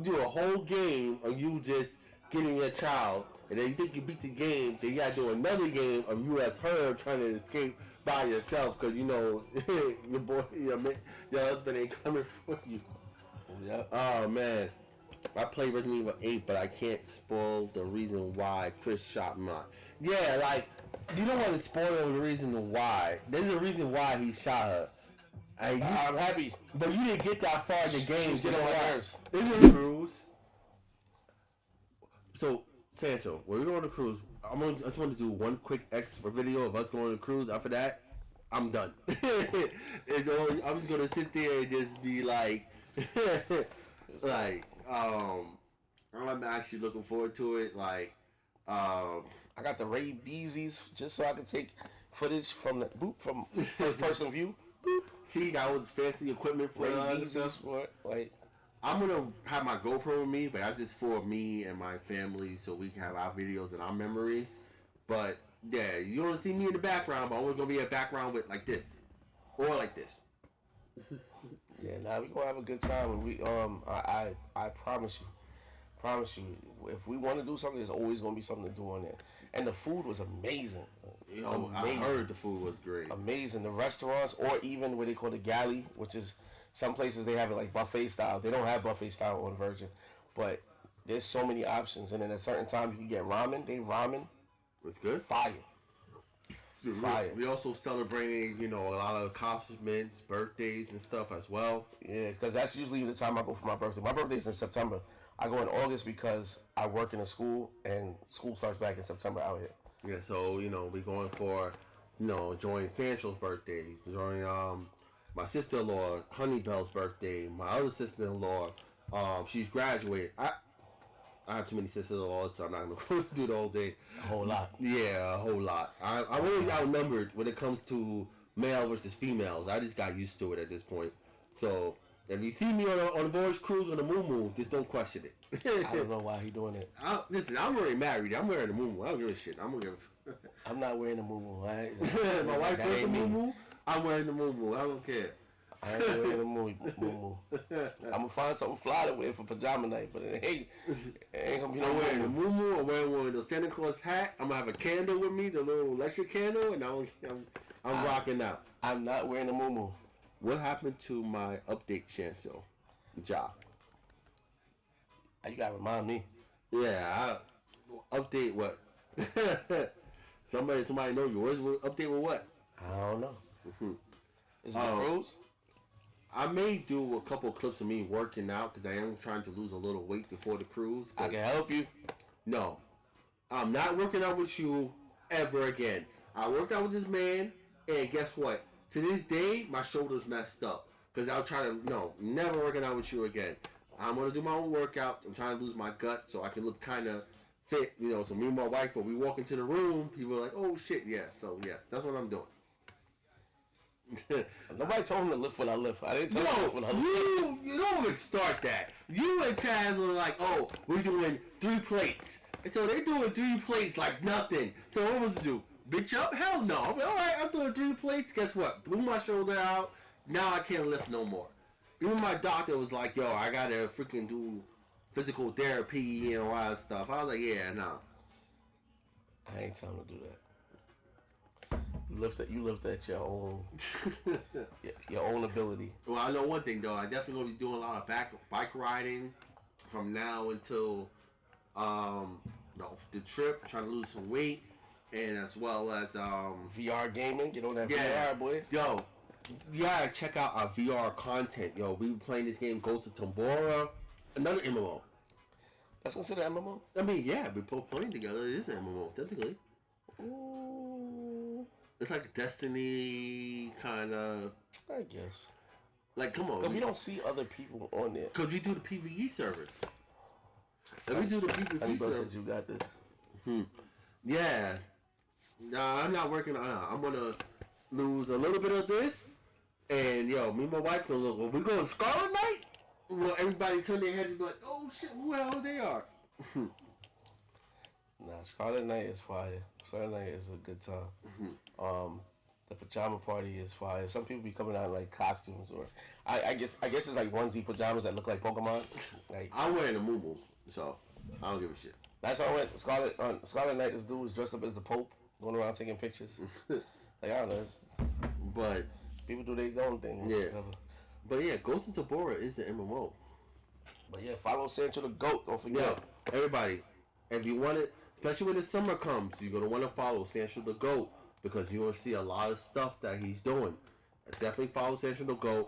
do a whole game of you just getting your child, and then you think you beat the game, then you gotta do another game of you as her trying to escape by yourself because your husband ain't coming for you. Yep. Oh man, I played Resident Evil 8, but I can't spoil the reason why Chris shot mine. Yeah, like you don't want to spoil the reason why. There's a reason why he shot her. I'm happy, but you didn't get that far in the game. She's getting worse. Isn't it cruise? So Sancho, when we go on a cruise, I just want to do one quick extra video of us going on a cruise. After that, I'm done. I'm just gonna sit there and just be like, I'm actually looking forward to it. Like, I got the Ray Beezies just so I can take footage from first person view. Boop. See, got all this fancy equipment for us. Like, I'm gonna have my GoPro with me, but that's just for me and my family, so we can have our videos and our memories. But yeah, you don't see me in the background, but I'm always gonna be a background with like this or like this. Yeah, now we gonna have a good time, and we I promise you, if we want to do something, there's always gonna be something to do on there. And the food was amazing. I heard the food was great. Amazing. The restaurants, or even what they call the galley, which is some places they have it like buffet style. They don't have buffet style on Virgin, but there's so many options. And then at certain times you can get ramen. Ramen. It's good. Fire. Fire. We also celebrating, a lot of accomplishments, birthdays, and stuff as well. Yeah, because that's usually the time I go for my birthday. My birthday's in September. I go in August because I work in a school, and school starts back in September out here. Yeah, so, we going for, joining Sancho's birthday, joining my sister-in-law, Honeybell's birthday, my other sister-in-law, she's graduated. I have too many sisters-in-laws, so I'm not gonna do the whole thing. A whole lot. Yeah, a whole lot. I'm always outnumbered when it comes to male versus females. I just got used to it at this point. So if you see me on a voyage cruise on the Moo, just don't question it. I don't know why he doing it. Listen, I'm already married. I'm wearing the Moo. I don't give a shit. I'm gonna give. I'm not wearing the moo. Right? My wife That wears the ain't me. Moo. I'm wearing the Moo. I don't care. I ain't wearing the moo. I'm gonna find something fly to wear for pajama night, but it ain't gonna be no I'm wearing the moo. Moo. I'm wearing one of the Santa Claus hat. I'm gonna have a candle with me, the little electric candle, and I'm rocking out. I'm not wearing the moo. What happened to my update chance, though? Job. You gotta remind me. Yeah, update what? somebody know yours. Update with what? I don't know. Is it the cruise? I may do a couple clips of me working out because I am trying to lose a little weight before the cruise. I can help you. No, I'm not working out with you ever again. I worked out with this man, and guess what? To this day, my shoulder's messed up because I was trying to never working out with you again. I'm gonna do my own workout. I'm trying to lose my gut so I can look kind of fit. So me and my wife, when we walk into the room, people are like, "Oh shit, yeah." So yes, that's what I'm doing. Nobody told him to lift what I lift. I didn't tell him to lift what I lift. You don't even start that. You and Taz were like, "Oh, we're doing 3 plates." And so they're doing 3 plates like nothing. So what was to do? Bitch up? Hell no. I'm like, all right, I'm doing 3 plates. Guess what? Blew my shoulder out. Now I can't lift no more. Even my doctor was like, "Yo, I gotta freaking do physical therapy and all that stuff." I was like, "Yeah, no." I ain't telling him to do that. You lift at your own your own ability. Well, I know one thing though. I definitely gonna be doing a lot of bike riding from now until the trip. Trying to lose some weight, and as well as VR gaming, get on that yeah, VR, boy. Yo, you gotta check out our VR content. Yo, we were playing this game, Ghost of Tambora, another MMO. That's considered MMO? I mean, yeah, we're both playing together. It is an MMO, technically. Ooh, It's like a Destiny kind of. I guess. Like, come on. But we don't see other people on there. Because we do the PvE service. If we do the PvE Anybody service. said you got this? Yeah. Nah, I'm not working on I'm going to lose a little bit of this. And, yo, me and my wife going to look. Well, we going to Scarlet Knight? Well, everybody turn their heads and be like, "Oh, shit, who the hell they are?" Nah, Scarlet Knight is fire. Scarlet Knight is a good time. The pajama party is fire. Some people be coming out in like costumes, or I guess it's like onesie pajamas that look like Pokemon. Like I'm wearing a moo, so I don't give a shit. that's how I went. Scarlet Knight. This dude was dressed up as the Pope, going around taking pictures. Like I don't know. But People do their own thing. Yeah. Whatever. But yeah, Ghost of Tambora is an MMO. But yeah, follow sanchoDaGoat. Don't forget. Yeah, everybody, if you want it, especially when the summer comes, you're gonna want to follow sanchoDaGoat because you're gonna see a lot of stuff that he's doing. Definitely follow sanchoDaGoat.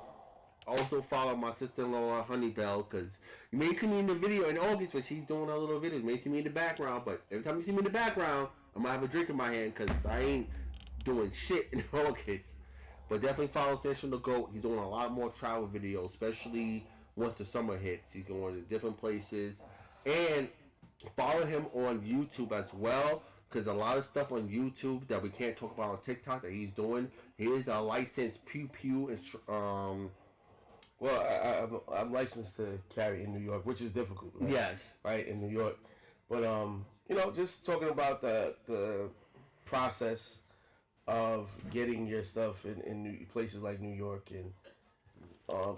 Also follow my sister-in-law Honeybell because you may see me in the video in August, but she's doing a little video. You may see me in the background, but every time you see me in the background, I'm gonna have a drink in my hand because I ain't doing shit in August. But definitely follow sanchoDaGoat. He's doing a lot more travel videos, especially once the summer hits. He's going to different places. And follow him on YouTube as well, because a lot of stuff on YouTube that we can't talk about on TikTok that he's doing. He is a licensed pew. Well, I'm licensed to carry in New York, which is difficult. Right? Yes. Right, in New York. But, just talking about the process of getting your stuff in new places like New York and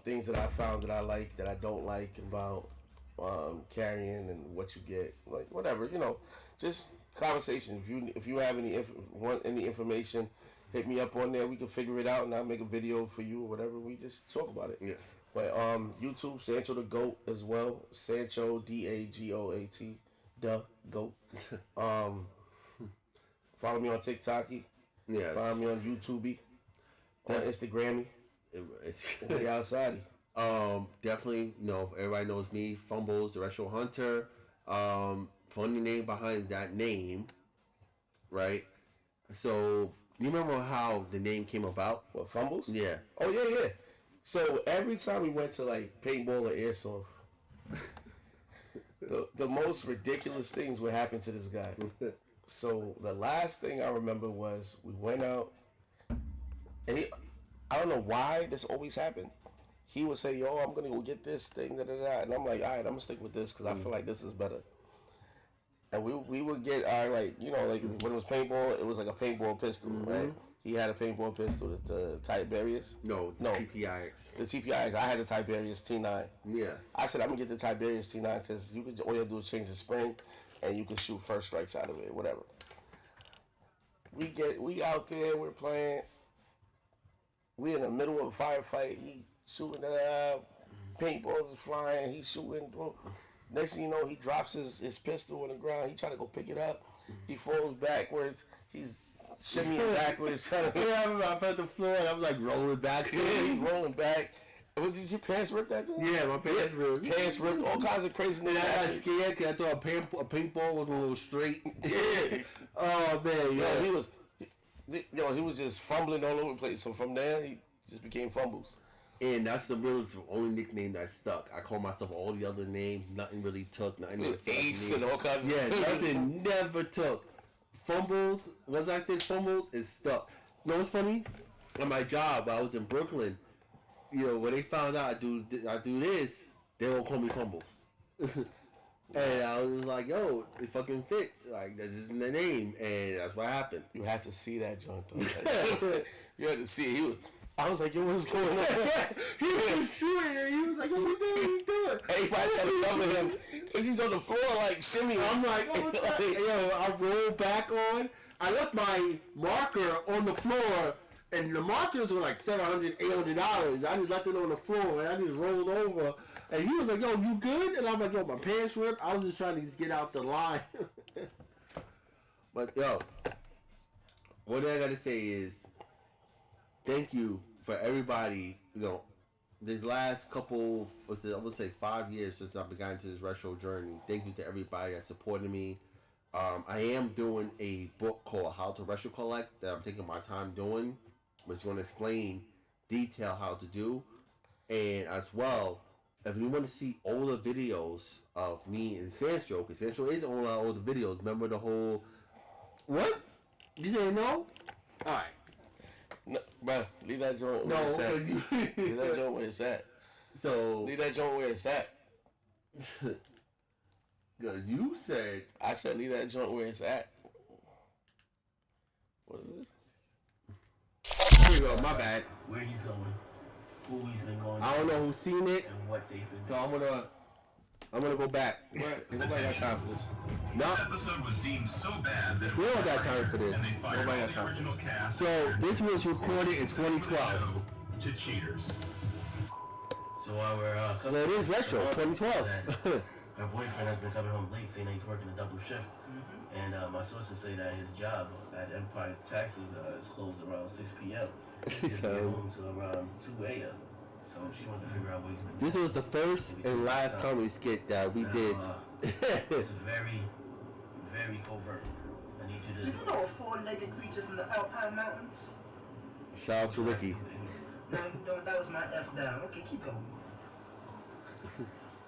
things that I found that I like, that I don't like about carrying and what you get, like whatever, just conversation. If you have want any information, hit me up on there. We can figure it out, and I'll make a video for you or whatever. We just talk about it. Yes. But YouTube, sanchoDaGoat as well. sanchoDaGoat, the goat. Follow me on TikTok. Yes. Follow me on YouTube, on Instagram. Way outside. Definitely, everybody knows me, Fumblez, the Retro Hunter. Funny name behind that name, right? So, you remember how the name came about? What, Fumblez? Yeah. Oh, yeah. So, every time we went to, like, paintball or airsoft, the most ridiculous things would happen to this guy. So the last thing I remember was we went out, and I don't know why this always happened. He would say, "Yo, I'm gonna go get this thing," da da da, and I'm like, "All right, I'm gonna stick with this because I feel like this is better." And we would get our like when it was paintball, it was like a paintball pistol, right? He had a paintball pistol, the Tiberius. No, TPIX. The TPIX. I had the Tiberius T9. Yes. I said I'm gonna get the Tiberius T9 because all you have to do is change the spring, and you can shoot first strikes out of it, whatever. We out there, we're playing. We in the middle of a firefight. He shooting it up. Paintballs is flying. He's shooting. Next thing you know, he drops his pistol on the ground. He try to go pick it up. He falls backwards. He's shimmying backwards. I remember I felt the floor and I'm like rolling back. Yeah, he rolling back. Did your pants rip that time? Yeah, my pants ripped. Pants ripped. All kinds of craziness. I got scared because I thought a paintball was a little straight. Yeah. Oh man, yeah. He was just fumbling all over the place. So from there, he just became Fumblez. And that's the only nickname that stuck. I called myself all the other names. Nothing really took. Nothing really Ace and all kinds of stuff. stuff. Yeah, nothing never took. Fumblez, once I said Fumblez, it stuck. You know what's funny? At my job, I was in Brooklyn. When they found out I do this, they all call me Fumblez. And I was like, yo, it fucking fits. Like, this isn't the name. And that's what happened. You had to see that joint, though. You had to see it. I was like, yo, what's going on? He was shooting and he was like, what he's doing? Everybody trying to cover him because he's on the floor like shimmying. I'm like, oh, what's that? Yo, I rolled back on. I left my marker on the floor, and the markers were like $700, $800. I just left it on the floor, and I just rolled over. And he was like, yo, you good? And I'm like, yo, my pants ripped. I was just trying to get out the line. But, yo, one thing I got to say is, thank you for everybody, this last couple, I would say 5 years since I began into this retro journey. Thank you to everybody that supported me. I am doing a book called How to Retro Collect that I'm taking my time doing, which is going to explain detail how to do. And as well, if you want to see older videos of me and Sancho, because Sancho is on our older videos. Remember the whole, what? You saying no? All right. No, bro, leave that joint where it's at. Leave that joint where it's at. So leave that joint where it's at. Cause you said I said leave that joint where it's at. What is this? Here you go, my bad. Where he's going, who he's been going. I don't know who's seen it, and what they've been so I'm gonna go back. Nobody got time for this. No, This episode was deemed so bad that we don't got time for this. and they fired Nobody all got the time for original cast. So this was recorded in 2012. To cheaters. So our Well, it is retro, 2012. Her boyfriend has been coming home late, saying that he's working a double shift. And my sources say that his job at Empire Taxes is closed around 6 p.m. He's getting home to around 2 a.m. So she wants to figure out what he's been doing. This was the first and last comedy skit that we did. It's very, very covert. I need you to. Did you know a four-legged creature from the Alpine Mountains? Shout out to Ricky. No, you don't. That was my F down. Okay, keep going.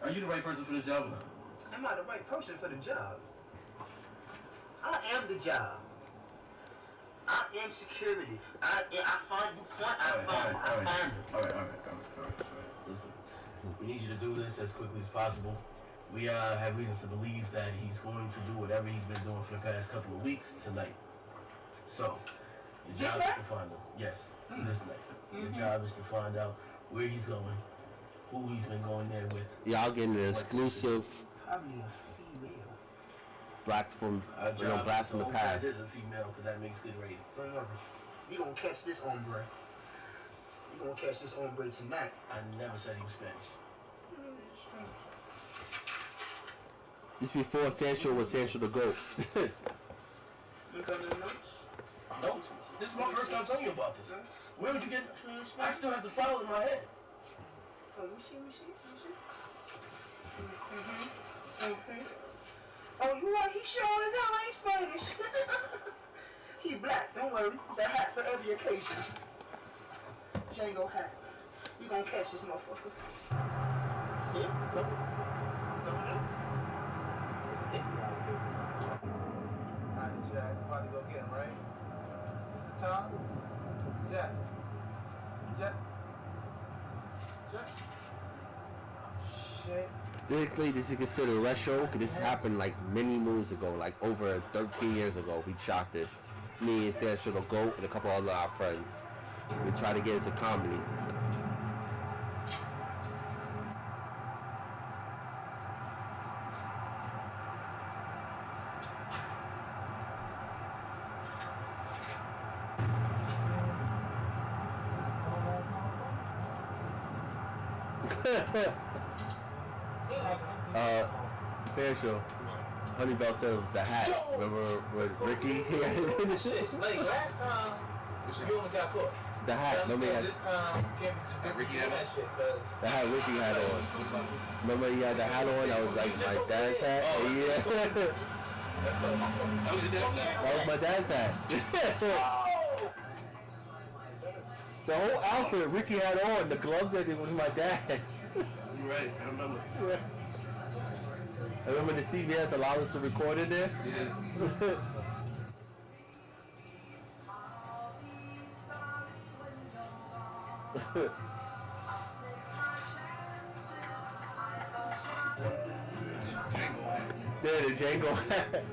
Are you the right person for this job or not? Am I the right person for the job? I am the job. I am security. I find you point. I find it. All right. Listen, we need you to do this as quickly as possible. We have reasons to believe that he's going to do whatever he's been doing for the past couple of weeks tonight. So, your job is to find him. Yes, this night. Your job is to find out where he's going, who he's been going there with. Y'all getting an exclusive Probably a female. blacks from Job blacks is from the to hope that past. it is a female, because that makes good ratings. You gonna catch this hombre. You gonna catch this hombre tonight. I never said he was Spanish. This before Sancho was sanchoDaGoat. You got any notes? Notes? This is my first time telling you about this. Where would you get? I still have the file in my head. Oh, let me see. Oh, you right? He sure as hell ain't Spanish. He black. Don't worry. It's a hat for every occasion. Django hat. You gonna catch this motherfucker? See? Go. Jack. You about to go get him, right? It's the time. Jack. Jack. Jack. Shit. Technically, this is considered retro because this happened like many moons ago, like over 13 years ago. We shot this. Me and sanchoDaGoat and a couple other our friends. We tried to get into comedy. Sancho, Honeybell said it was the hat. Remember with Ricky? Shit. Like last time, you only got caught. The hat. Remember Remember this time, you can't just do Ricky had that shit, cause the hat Ricky had on. Remember he had the hat on? That was like my dad's hat. Yeah. That was your dad's hat? That was my dad's hat. The whole outfit Ricky had on, the gloves that it was my dad's. You're right. I remember. Yeah. I remember the CBS allowed us to record in there. Yeah. Yeah, the Django hat.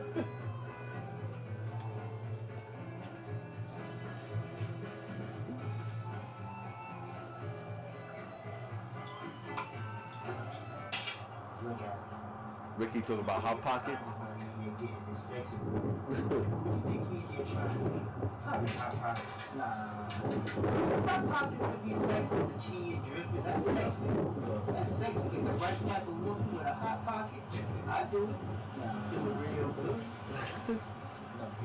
Ricky talking about hot pockets. Hot pockets could be sexy, the cheese dripping. That's sexy. That's sexy. Get the right type of woman with a hot pocket. I do it. Do it real good. you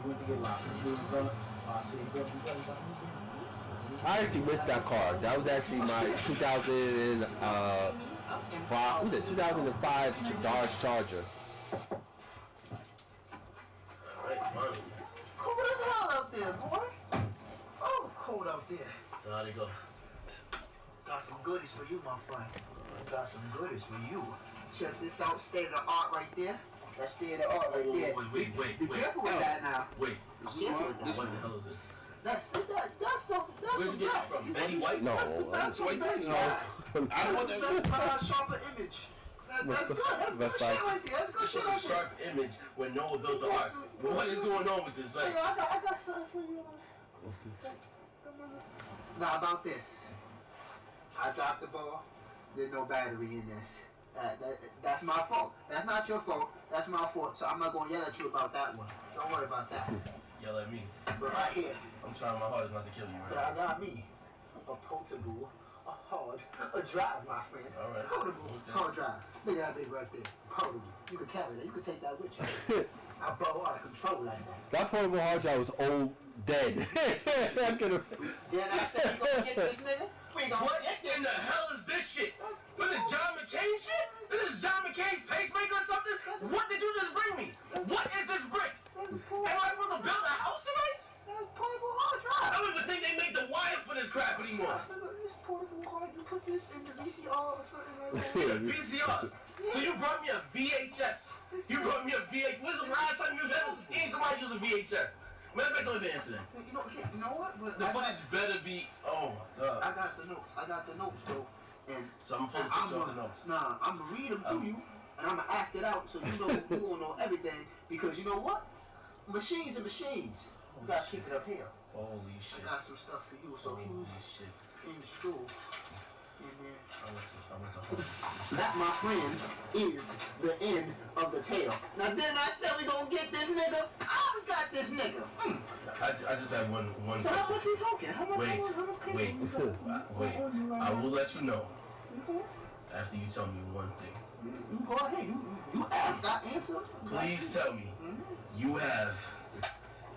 went to get locked. I actually missed that car. That was actually my 2005. Was it 2005 Dodge Charger? Cold as hell out there, boy. Oh, cold out there. So how'd it go? Got some goodies for you, my friend. Got some goodies for you. Check this out, state of the art right there. That's state of the art right there. Be careful with that now. Wait. Careful with that. What the hell is this? That's the Where'd you get it best. from? Betty White? No, That's White best. Betty. I don't want that. That's sharper image. That's good. That's good shit right there. That's good shit right there. Sharp image when Noah built the ark. What is going on with this? Like, Hey, I got something for you. Now about this. I dropped the ball. There's no battery in this. That's my fault. That's not your fault. That's my fault. So I'm not gonna yell at you about that one. Don't worry about that. yell at me. But right here. I'm trying my hardest not to kill you, right? Yeah, I got me. A portable, a drive, my friend. All right. Portable, hard drive. Look at that big right there. Portable. You can carry that. You can take that with you. I blow out of control like that. That portable hard drive was old, dead. Then I said, we gonna get this nigga? We gonna What get this in the hell is this shit? Was it John McCain shit? Is this John McCain's pacemaker or something? What did you just bring me? What is this brick? Am I supposed to build a house tonight? That's portable hard drive. I don't even think they make the wire for this crap anymore. This portable hard, you put this in the VCR or something like that. Yeah, VCR. So you brought me a VHS. You brought me a VHS. When's the last time you've ever seen somebody use a VHS? Matter of fact, don't even answer that. You know what? But The footage better be. Oh my god. I got the notes though. And so I'm gonna put a picture of the notes. Nah, I'm gonna read them to you, and I'm gonna act it out so you know you gonna know everything. Because you know what? Machines are machines. You gotta keep it up here. Holy shit. I got some stuff for you. So he was in school. And then that, my friend, is the end of the tale. Now, then I said we gonna get this nigga. We got this nigga. I just have one so question. how much we talking? How much Wait. I will let you know after you tell me one thing. You go ahead. You ask, I answer. Please tell me you have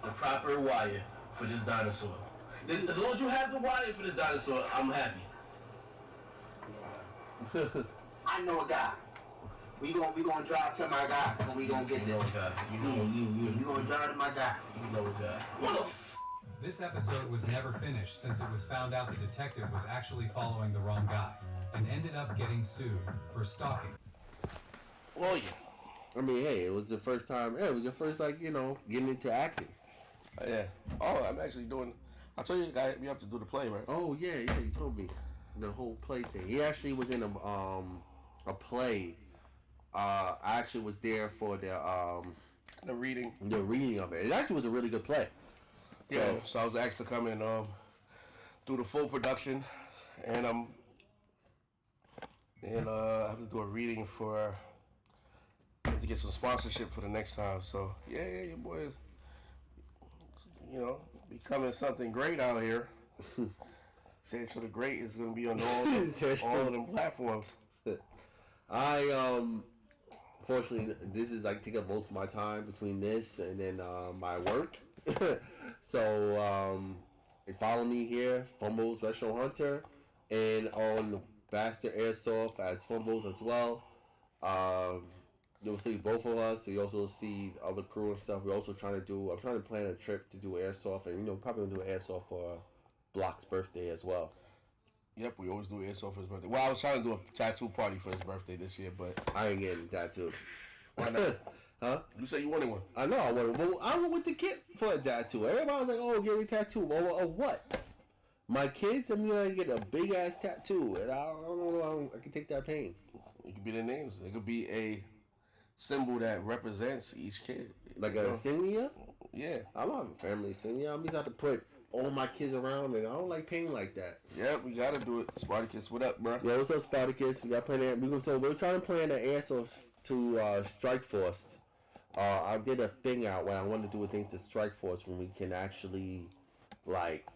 the proper wire for this dinosaur. As long as you have the wire for this dinosaur, I'm happy. I know a guy. We gonna drive to my guy and we gonna get this. You gonna drive to my guy. You know a guy. This episode was never finished since it was found out the detective was actually following the wrong guy and ended up getting sued for stalking. Well, yeah. I mean, hey, it was the first time. Yeah, it was your first, like, getting into acting. Yeah. Oh, I'm actually doing. I told you the guy hit me up to do the play, right? Oh yeah, you told me the whole play thing. He actually was in a play. I actually was there for The reading. the reading of it. It actually was a really good play. Yeah. So I was asked to come and do the full production, and I have to do a reading for to get some sponsorship for the next time. So yeah, your boy is, becoming something great out here. Sancho the Great is gonna be on all of them platforms. I fortunately, this is like taking most of my time between this and then my work. So follow me here, Fumblez Retro Hunter, and on Bastard Airsoft as Fumblez as well. You'll see both of us. You also see the other crew and stuff. We're also trying to plan a trip to do airsoft, and probably gonna do airsoft for Block's birthday as well. Yep, we always do airsoft for his birthday. Well, I was trying to do a tattoo party for his birthday this year, but I ain't getting tattooed. Why not? Huh? You said you wanted one. I know I wanted one. Well, I don't know what to get for a tattoo. Everybody was like, "Oh, get a tattoo." Well, what? My kids, I'm gonna get a big ass tattoo, and I don't know. I can take that pain. It could be their names. It could be a symbol that represents each kid. Like a insignia? Yeah. I don't have a family insignia. I'm just have to put all my kids around, and I don't like pain like that. Yeah, we gotta do it. Spartacus, what up, bro? Yeah, what's up, Spartacus? We got plenty. We're trying to plan an airsoft to Strike Force. I did a thing out when I wanted to do a thing to Strike Force when we can actually like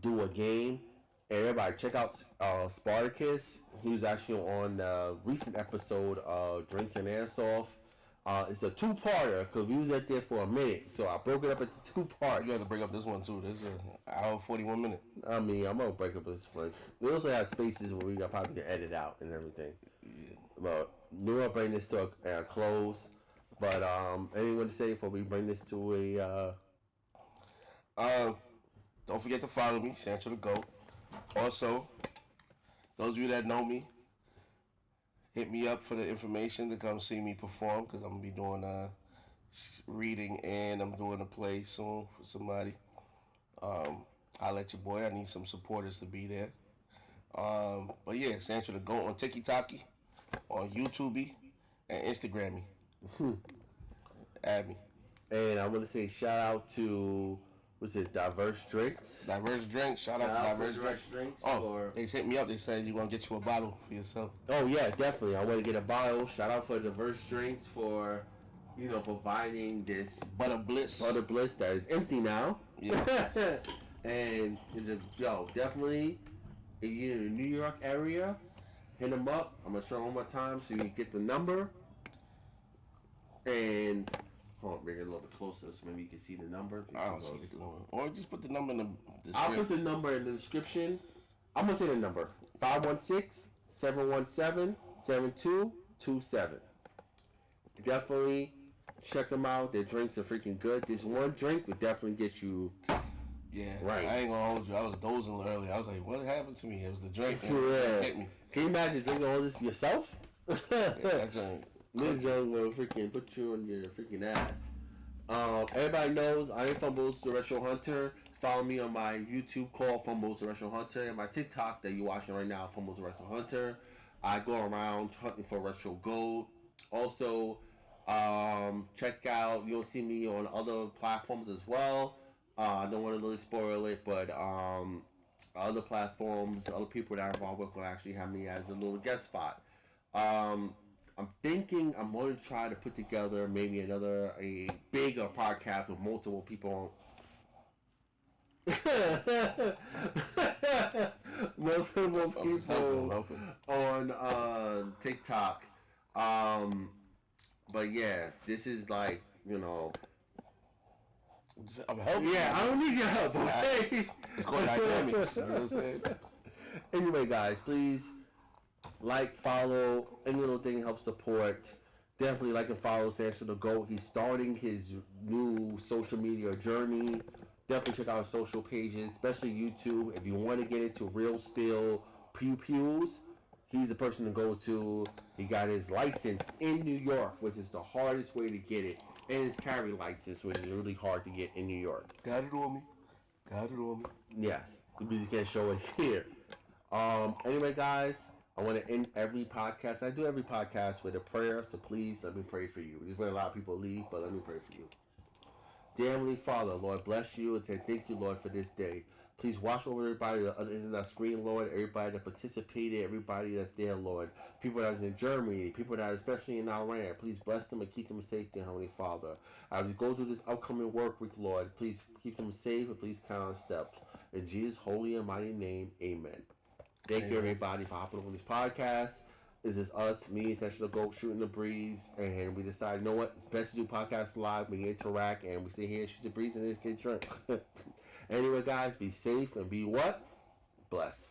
do a game. And everybody check out Spartacus. He was actually on the recent episode of Drinks and Airsoft. It's a two-parter because we was at there for a minute, so I broke it up into two parts. You got to break up this one too. This is an hour 41 minute. I mean, I'm gonna break up this one. We also have spaces where we got probably to edit out and everything. Yeah. But we're gonna bring this to a close. But anyone to say before we bring this to a? Don't forget to follow me, Sancho the Goat. Also, those of you that know me, hit me up for the information to come see me perform because I'm gonna be doing reading and I'm doing a play soon for somebody. I'll let your boy. I need some supporters to be there. But yeah, Sancho the Goat on TikTok, on YouTube, and Instagram me. Add me. And I want to say shout out to what's it? Diverse Drinks. Diverse Drinks. Shout out to Diverse Drinks. Oh, they hit me up. They said you're gonna get you a bottle for yourself. Oh yeah, definitely. I want to get a bottle. Shout out for Diverse Drinks for providing this Butter Bliss that is empty now. Yeah. And definitely if you're in the New York area, hit them up. I'm gonna show them one more time so you can get the number. And hold on, bring it a little bit closer so maybe you can see the number. I don't see the number. Or just put the number in the description. I'll put the number in the description. I'm gonna say the number: 516-717-7227. Definitely check them out. Their drinks are freaking good. This one drink would definitely get you. Yeah, right. I ain't gonna hold you. I was dozing earlier. I was like, "What happened to me?" It was the drink. Yeah. It hit me. Can you imagine drinking all this yourself? Yeah, that drink. This drink will freaking put you on your freaking ass. Everybody knows I am Fumblez the Retro Hunter. Follow me on my YouTube called Fumblez the Retro Hunter and my TikTok that you're watching right now, Fumblez the Retro Hunter. I go around hunting for retro gold. Also, check out. You'll see me on other platforms as well. I don't want to really spoil it, but other platforms, other people that are involved with will actually have me as a little guest spot. I'm thinking I'm going to try to put together maybe a bigger podcast with multiple people on. Multiple people on TikTok. But yeah, this is like, I'm helping. Yeah, I don't need your help. Okay? It's called dynamics. You know what I'm saying? Anyway, guys, please like, follow, any little thing helps support. Definitely like and follow sanchoDaGoat. He's starting his new social media journey. Definitely check out his social pages, especially YouTube. If you want to get into real still pew-pews, He's the person to go to. He got his license in New York, which is the hardest way to get it, and his carry license, which is really hard to get in New York. Got it on me. Got it on me. Yes, because you can't show it here. Anyway, guys, I want to end every podcast. I do every podcast with a prayer, so please let me pray for you. Just when a lot of people leave, but let me pray for you. Dear Heavenly Father, Lord, bless you and say thank you, Lord, for this day. Please watch over everybody on the other end of that screen, Lord. Everybody that participated, everybody that's there, Lord. People that's in Germany, people that are especially in Iran. Please bless them and keep them safe, dear Heavenly Father. As we go through this upcoming work week, Lord, please keep them safe and please count on steps. In Jesus' holy and mighty name, amen. Thank you, everybody, for hopping on this podcast. This is us, me, sanchoDaGoat, shooting the breeze, and we decided, you know what, it's best to do podcasts live. We interact, and we sit here, shoot the breeze, and just get drunk. Anyway, guys, be safe and be what? Blessed.